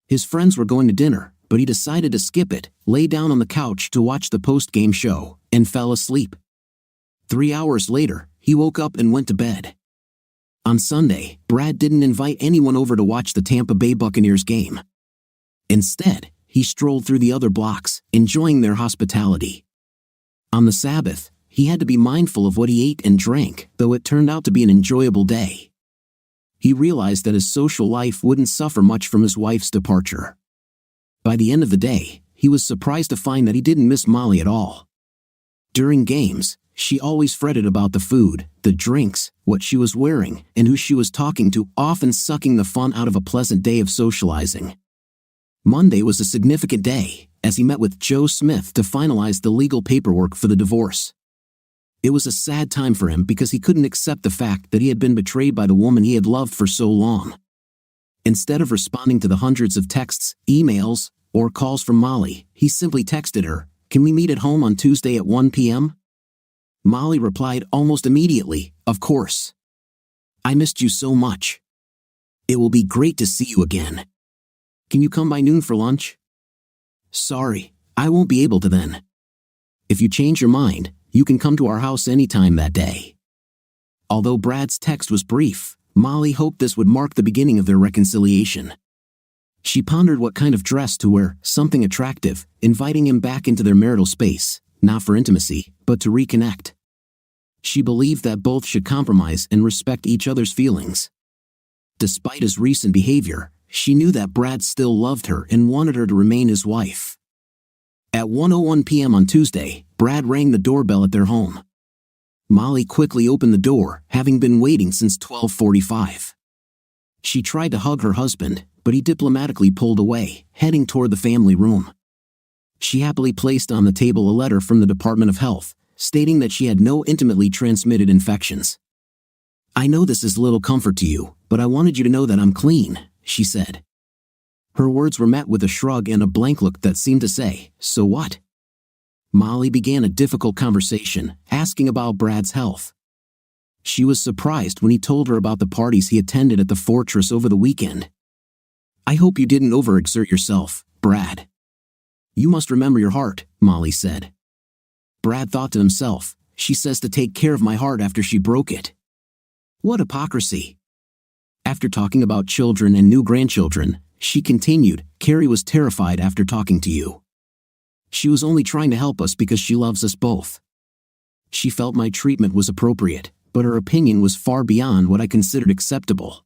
His friends were going to dinner, but he decided to skip it, lay down on the couch to watch the post-game show, and fell asleep. 3 hours later, he woke up and went to bed. On Sunday, Brad didn't invite anyone over to watch the Tampa Bay Buccaneers game. Instead, he strolled through the other blocks, enjoying their hospitality. On the Sabbath, he had to be mindful of what he ate and drank, though it turned out to be an enjoyable day. He realized that his social life wouldn't suffer much from his wife's departure. By the end of the day, he was surprised to find that he didn't miss Molly at all. During games, she always fretted about the food, the drinks, what she was wearing, and who she was talking to, often sucking the fun out of a pleasant day of socializing. Monday was a significant day, as he met with Joe Smith to finalize the legal paperwork for the divorce. It was a sad time for him because he couldn't accept the fact that he had been betrayed by the woman he had loved for so long. Instead of responding to the hundreds of texts, emails, or calls from Molly, he simply texted her, "Can we meet at home on Tuesday at 1 p.m.? Molly replied almost immediately, "Of course. I missed you so much. It will be great to see you again. Can you come by noon for lunch?" "Sorry, I won't be able to then. If you change your mind, you can come to our house anytime that day." Although Brad's text was brief, Molly hoped this would mark the beginning of their reconciliation. She pondered what kind of dress to wear, something attractive, inviting him back into their marital space, not for intimacy, but to reconnect. She believed that both should compromise and respect each other's feelings. Despite his recent behavior, she knew that Brad still loved her and wanted her to remain his wife. At 1:01 p.m. on Tuesday, Brad rang the doorbell at their home. Molly quickly opened the door, having been waiting since 12:45. She tried to hug her husband, but he diplomatically pulled away, heading toward the family room. She happily placed on the table a letter from the Department of Health, stating that she had no intimately transmitted infections. "I know this is little comfort to you, but I wanted you to know that I'm clean," she said. Her words were met with a shrug and a blank look that seemed to say, "So what?" Molly began a difficult conversation, asking about Brad's health. She was surprised when he told her about the parties he attended at the fortress over the weekend. "I hope you didn't overexert yourself, Brad." "You must remember your heart," Molly said. Brad thought to himself, "She says to take care of my heart after she broke it. What hypocrisy." After talking about children and new grandchildren, she continued, "Carrie was terrified after talking to you. She was only trying to help us because she loves us both. She felt my treatment was appropriate, but her opinion was far beyond what I considered acceptable.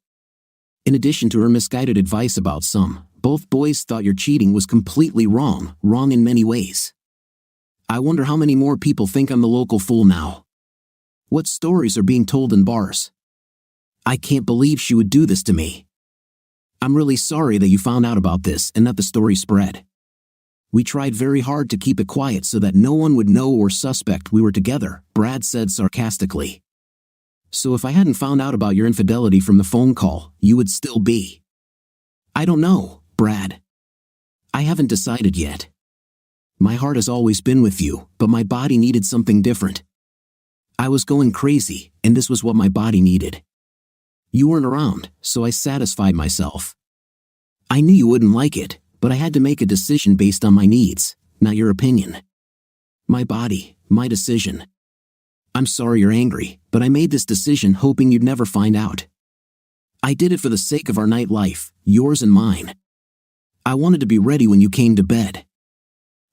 In addition to her misguided advice about some, both boys thought your cheating was completely wrong in many ways. I wonder how many more people think I'm the local fool now. What stories are being told in bars? I can't believe she would do this to me." I'm really sorry that you found out about this and that the story spread. We tried very hard to keep it quiet so that no one would know or suspect we were together, Brad said sarcastically. So if I hadn't found out about your infidelity from the phone call, you would still be? I don't know, Brad. I haven't decided yet. My heart has always been with you, but my body needed something different. I was going crazy, and this was what my body needed. You weren't around, so I satisfied myself. I knew you wouldn't like it, but I had to make a decision based on my needs, not your opinion. My body, my decision. I'm sorry you're angry, but I made this decision hoping you'd never find out. I did it for the sake of our night life, yours and mine. I wanted to be ready when you came to bed.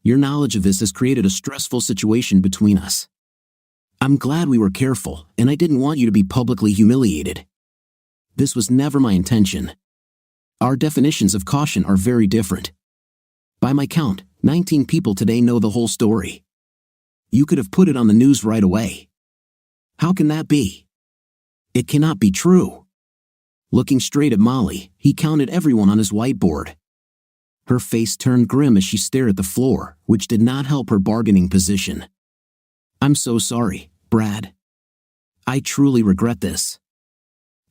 Your knowledge of this has created a stressful situation between us. I'm glad we were careful, and I didn't want you to be publicly humiliated. This was never my intention. Our definitions of caution are very different. By my count, 19 people today know the whole story. You could have put it on the news right away. How can that be? It cannot be true. Looking straight at Molly, he counted everyone on his whiteboard. Her face turned grim as she stared at the floor, which did not help her bargaining position. I'm so sorry, Brad. I truly regret this.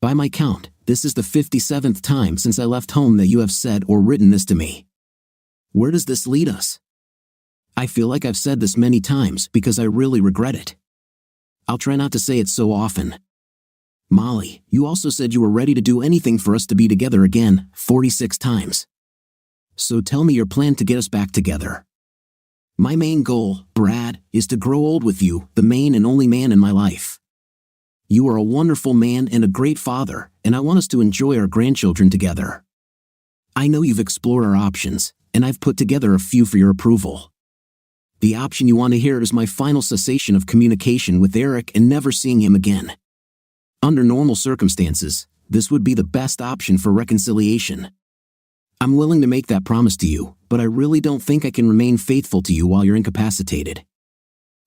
By my count, this is the 57th time since I left home that you have said or written this to me. Where does this lead us? I feel like I've said this many times because I really regret it. I'll try not to say it so often. Molly, you also said you were ready to do anything for us to be together again, 46 times. So tell me your plan to get us back together. My main goal, Brad, is to grow old with you, the main and only man in my life. You are a wonderful man and a great father, and I want us to enjoy our grandchildren together. I know you've explored our options, and I've put together a few for your approval. The option you want to hear is my final cessation of communication with Eric and never seeing him again. Under normal circumstances, this would be the best option for reconciliation. I'm willing to make that promise to you, but I really don't think I can remain faithful to you while you're incapacitated.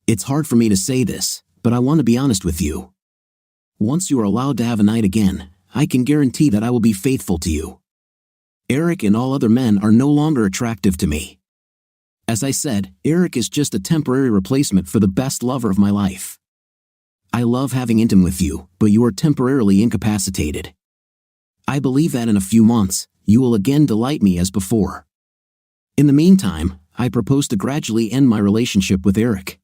It's hard for me to say this, but I want to be honest with you. Once you are allowed to have a night again, I can guarantee that I will be faithful to you. Eric and all other men are no longer attractive to me. As I said, Eric is just a temporary replacement for the best lover of my life. I love having intimacy with you, but you are temporarily incapacitated. I believe that in a few months, you will again delight me as before. In the meantime, I propose to gradually end my relationship with Eric.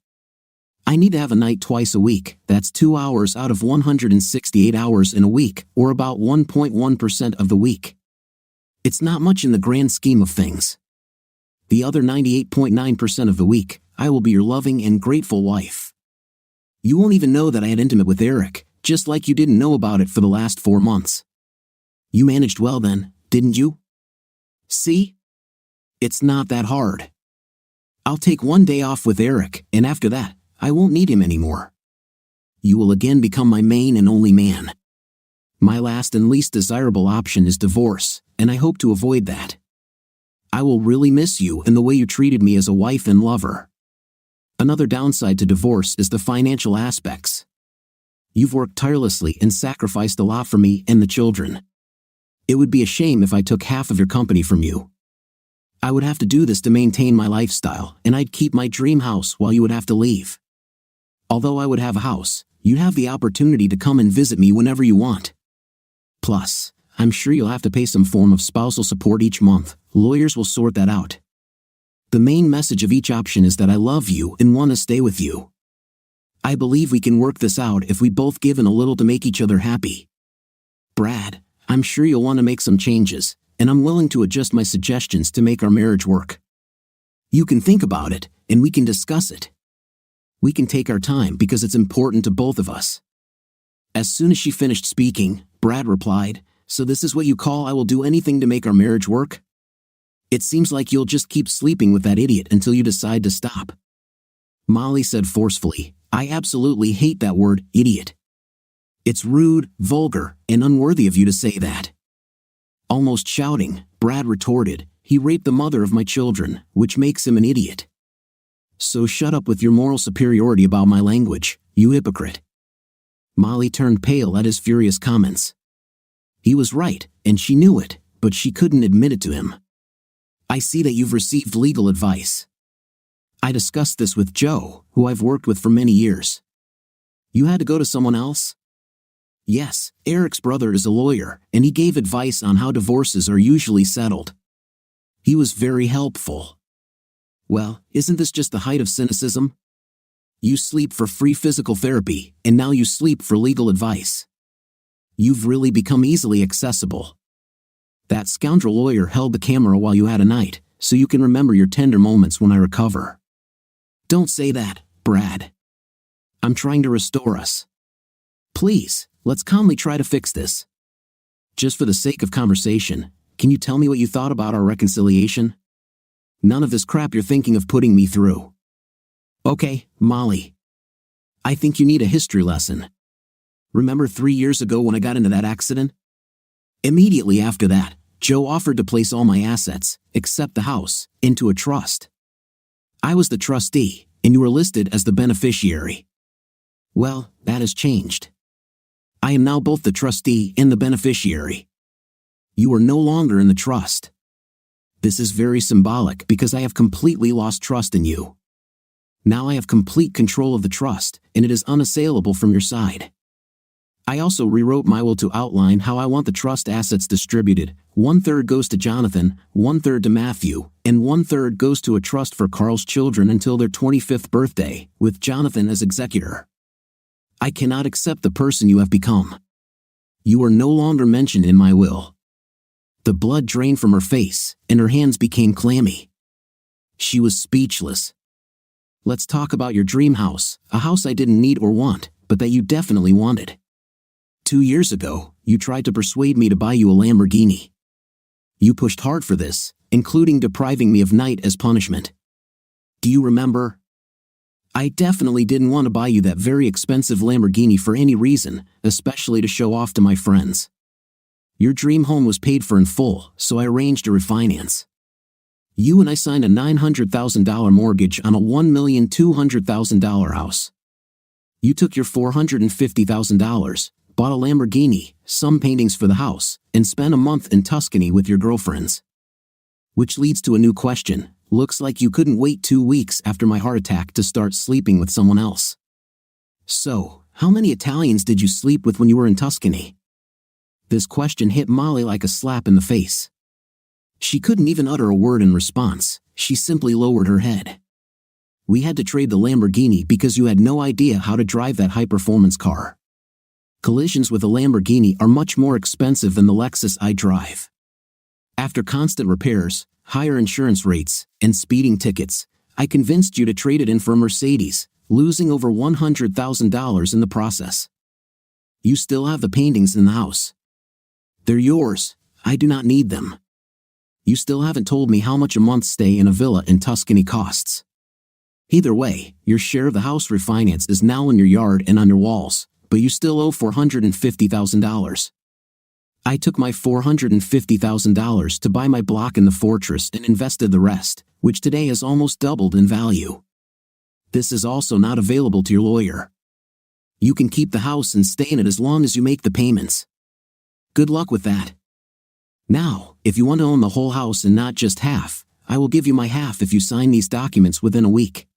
I need to have a night twice a week, that's 2 hours out of 168 hours in a week, or about 1.1% of the week. It's not much in the grand scheme of things. The other 98.9% of the week, I will be your loving and grateful wife. You won't even know that I had intimate with Eric, just like you didn't know about it for the last 4 months. You managed well then, didn't you? See? It's not that hard. I'll take 1 day off with Eric, and after that, I won't need him anymore. You will again become my main and only man. My last and least desirable option is divorce, and I hope to avoid that. I will really miss you and the way you treated me as a wife and lover. Another downside to divorce is the financial aspects. You've worked tirelessly and sacrificed a lot for me and the children. It would be a shame if I took half of your company from you. I would have to do this to maintain my lifestyle, and I'd keep my dream house while you would have to leave. Although I would have a house, you'd have the opportunity to come and visit me whenever you want. Plus, I'm sure you'll have to pay some form of spousal support each month. Lawyers will sort that out. The main message of each option is that I love you and want to stay with you. I believe we can work this out if we both give in a little to make each other happy. Brad, I'm sure you'll want to make some changes, and I'm willing to adjust my suggestions to make our marriage work. You can think about it, and we can discuss it. We can take our time because it's important to both of us. As soon as she finished speaking, Brad replied, "So this is what you call I will do anything to make our marriage work? It seems like you'll just keep sleeping with that idiot until you decide to stop." Molly said forcefully, "I absolutely hate that word, idiot. It's rude, vulgar, and unworthy of you to say that." Almost shouting, Brad retorted, "He raped the mother of my children, which makes him an idiot. So shut up with your moral superiority about my language, you hypocrite." Molly turned pale at his furious comments. He was right, and she knew it, but she couldn't admit it to him. I see that you've received legal advice. I discussed this with Joe, who I've worked with for many years. You had to go to someone else? Yes, Eric's brother is a lawyer, and he gave advice on how divorces are usually settled. He was very helpful. Well, isn't this just the height of cynicism? You sleep for free physical therapy, and now you sleep for legal advice. You've really become easily accessible. That scoundrel lawyer held the camera while you had a night, so you can remember your tender moments when I recover. Don't say that, Brad. I'm trying to restore us. Please, let's calmly try to fix this. Just for the sake of conversation, can you tell me what you thought about our reconciliation? None of this crap you're thinking of putting me through. Okay, Molly. I think you need a history lesson. Remember 3 years ago when I got into that accident? Immediately after that, Joe offered to place all my assets, except the house, into a trust. I was the trustee, and you were listed as the beneficiary. Well, that has changed. I am now both the trustee and the beneficiary. You are no longer in the trust. This is very symbolic because I have completely lost trust in you. Now I have complete control of the trust, and it is unassailable from your side. I also rewrote my will to outline how I want the trust assets distributed. 1/3 goes to Jonathan, 1/3 to Matthew, and 1/3 goes to a trust for Carl's children until their 25th birthday, with Jonathan as executor. I cannot accept the person you have become. You are no longer mentioned in my will. The blood drained from her face, and her hands became clammy. She was speechless. Let's talk about your dream house, a house I didn't need or want, but that you definitely wanted. 2 years ago, you tried to persuade me to buy you a Lamborghini. You pushed hard for this, including depriving me of night as punishment. Do you remember? I definitely didn't want to buy you that very expensive Lamborghini for any reason, especially to show off to my friends. Your dream home was paid for in full, so I arranged a refinance. You and I signed a $900,000 mortgage on a $1,200,000 house. You took your $450,000, bought a Lamborghini, some paintings for the house, and spent a month in Tuscany with your girlfriends. Which leads to a new question. Looks like you couldn't wait 2 weeks after my heart attack to start sleeping with someone else. So, how many Italians did you sleep with when you were in Tuscany? This question hit Molly like a slap in the face. She couldn't even utter a word in response. She simply lowered her head. We had to trade the Lamborghini because you had no idea how to drive that high-performance car. Collisions with a Lamborghini are much more expensive than the Lexus I drive. After constant repairs, higher insurance rates, and speeding tickets, I convinced you to trade it in for a Mercedes, losing over $100,000 in the process. You still have the paintings in the house. They're yours. I do not need them. You still haven't told me how much a month's stay in a villa in Tuscany costs. Either way, your share of the house refinance is now in your yard and on your walls, but you still owe $450,000. I took my $450,000 to buy my block in the fortress and invested the rest, which today has almost doubled in value. This is also not available to your lawyer. You can keep the house and stay in it as long as you make the payments. Good luck with that. Now, if you want to own the whole house and not just half, I will give you my half if you sign these documents within a week.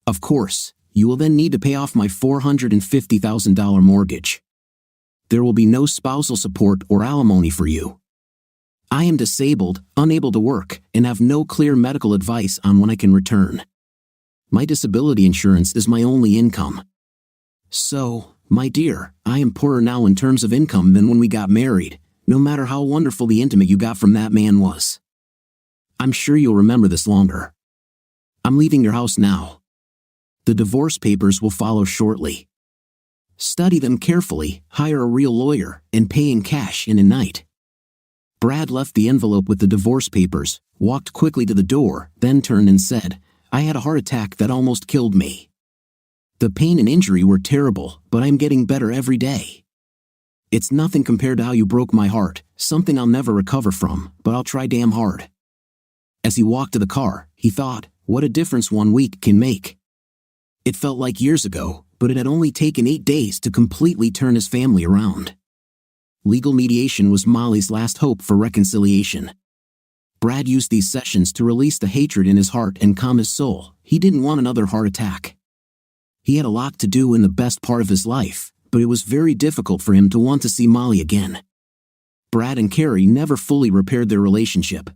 Of course, you will then need to pay off my $450,000 mortgage. There will be no spousal support or alimony for you. I am disabled, unable to work, and have no clear medical advice on when I can return. My disability insurance is my only income. So, my dear, I am poorer now in terms of income than when we got married, no matter how wonderful the intimate you got from that man was. I'm sure you'll remember this longer. I'm leaving your house now. The divorce papers will follow shortly. Study them carefully, hire a real lawyer, and pay in cash in a night. Brad left the envelope with the divorce papers, walked quickly to the door, then turned and said, I had a heart attack that almost killed me. The pain and injury were terrible, but I'm getting better every day. It's nothing compared to how you broke my heart, something I'll never recover from, but I'll try damn hard. As he walked to the car, he thought, what a difference 1 week can make. It felt like years ago, but it had only taken 8 days to completely turn his family around. Legal mediation was Molly's last hope for reconciliation. Brad used these sessions to release the hatred in his heart and calm his soul. He didn't want another heart attack. He had a lot to do in the best part of his life, but it was very difficult for him to want to see Molly again. Brad and Carrie never fully repaired their relationship.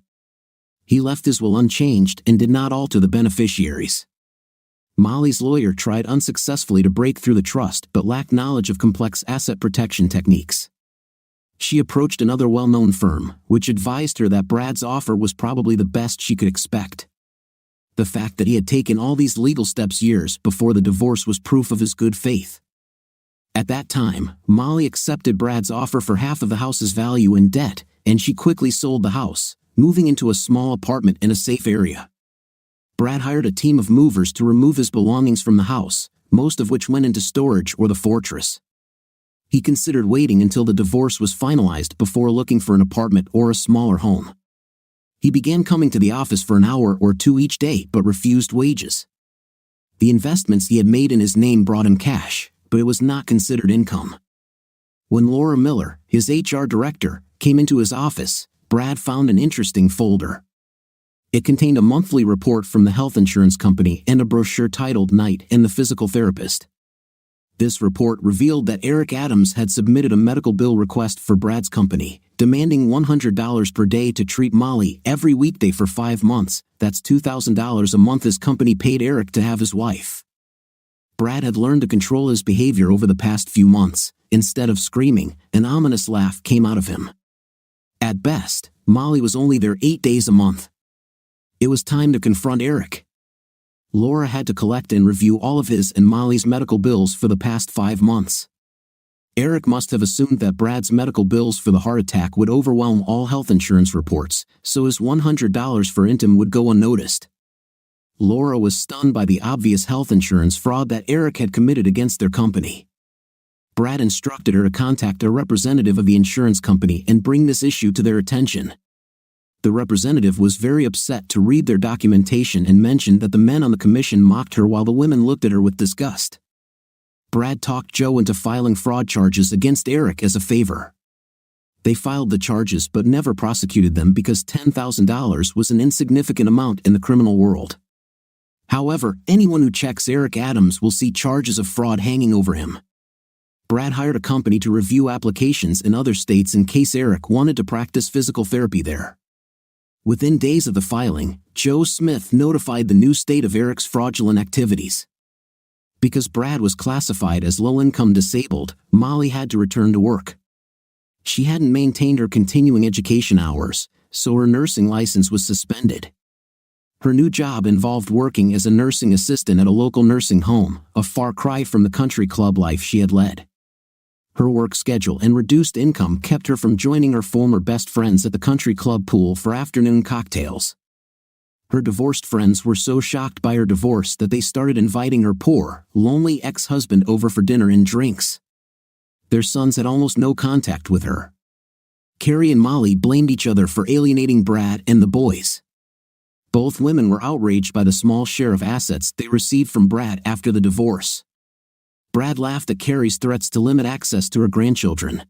He left his will unchanged and did not alter the beneficiaries. Molly's lawyer tried unsuccessfully to break through the trust but lacked knowledge of complex asset protection techniques. She approached another well-known firm, which advised her that Brad's offer was probably the best she could expect. The fact that he had taken all these legal steps years before the divorce was proof of his good faith. At that time, Molly accepted Brad's offer for half of the house's value in debt, and she quickly sold the house, moving into a small apartment in a safe area. Brad hired a team of movers to remove his belongings from the house, most of which went into storage or the fortress. He considered waiting until the divorce was finalized before looking for an apartment or a smaller home. He began coming to the office for an hour or two each day but refused wages. The investments he had made in his name brought him cash, but it was not considered income. When Laura Miller, his HR director, came into his office, Brad found an interesting folder. It contained a monthly report from the health insurance company and a brochure titled Night and the Physical Therapist. This report revealed that Eric Adams had submitted a medical bill request for Brad's company, demanding $100 per day to treat Molly every weekday for 5 months. That's $2,000 a month his company paid Eric to have his wife. Brad had learned to control his behavior over the past few months. Instead of screaming, an ominous laugh came out of him. At best, Molly was only there 8 days a month. It was time to confront Eric. Laura had to collect and review all of his and Molly's medical bills for the past 5 months. Eric must have assumed that Brad's medical bills for the heart attack would overwhelm all health insurance reports, so his $100 for Intim would go unnoticed. Laura was stunned by the obvious health insurance fraud that Eric had committed against their company. Brad instructed her to contact a representative of the insurance company and bring this issue to their attention. The representative was very upset to read their documentation and mentioned that the men on the commission mocked her while the women looked at her with disgust. Brad talked Joe into filing fraud charges against Eric as a favor. They filed the charges but never prosecuted them because $10,000 was an insignificant amount in the criminal world. However, anyone who checks Eric Adams will see charges of fraud hanging over him. Brad hired a company to review applications in other states in case Eric wanted to practice physical therapy there. Within days of the filing, Joe Smith notified the new state of Eric's fraudulent activities. Because Brad was classified as low-income disabled, Molly had to return to work. She hadn't maintained her continuing education hours, so her nursing license was suspended. Her new job involved working as a nursing assistant at a local nursing home, a far cry from the country club life she had led. Her work schedule and reduced income kept her from joining her former best friends at the country club pool for afternoon cocktails. Her divorced friends were so shocked by her divorce that they started inviting her poor, lonely ex-husband over for dinner and drinks. Their sons had almost no contact with her. Carrie and Molly blamed each other for alienating Brad and the boys. Both women were outraged by the small share of assets they received from Brad after the divorce. Brad laughed at Carrie's threats to limit access to her grandchildren.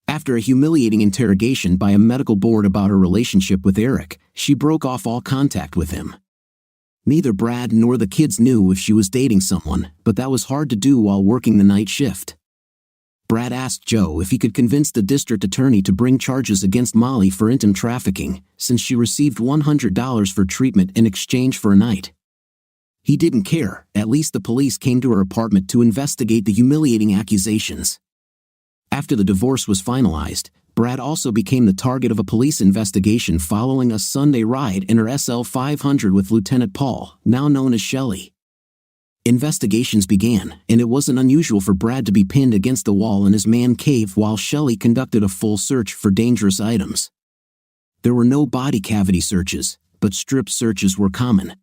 After a humiliating interrogation by a medical board about her relationship with Eric, she broke off all contact with him. Neither Brad nor the kids knew if she was dating someone, but that was hard to do while working the night shift. Brad asked Joe if he could convince the district attorney to bring charges against Molly for intim trafficking, since she received $100 for treatment in exchange for a night. He didn't care. At least the police came to her apartment to investigate the humiliating accusations. After the divorce was finalized, Brad also became the target of a police investigation following a Sunday ride in her SL 500 with Lieutenant Paul, now known as Shelley. Investigations began, and it wasn't unusual for Brad to be pinned against the wall in his man cave while Shelley conducted a full search for dangerous items. There were no body cavity searches, but strip searches were common.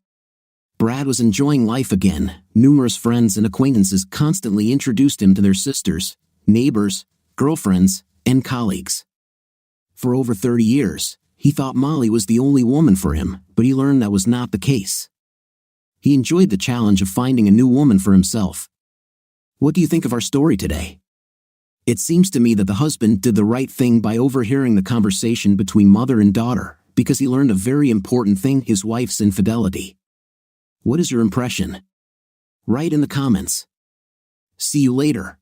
Brad was enjoying life again. Numerous friends and acquaintances constantly introduced him to their sisters, neighbors, girlfriends, and colleagues. For over 30 years, he thought Molly was the only woman for him, but he learned that was not the case. He enjoyed the challenge of finding a new woman for himself. What do you think of our story today? It seems to me that the husband did the right thing by overhearing the conversation between mother and daughter, because he learned a very important thing: his wife's infidelity. What is your impression? Write in the comments. See you later.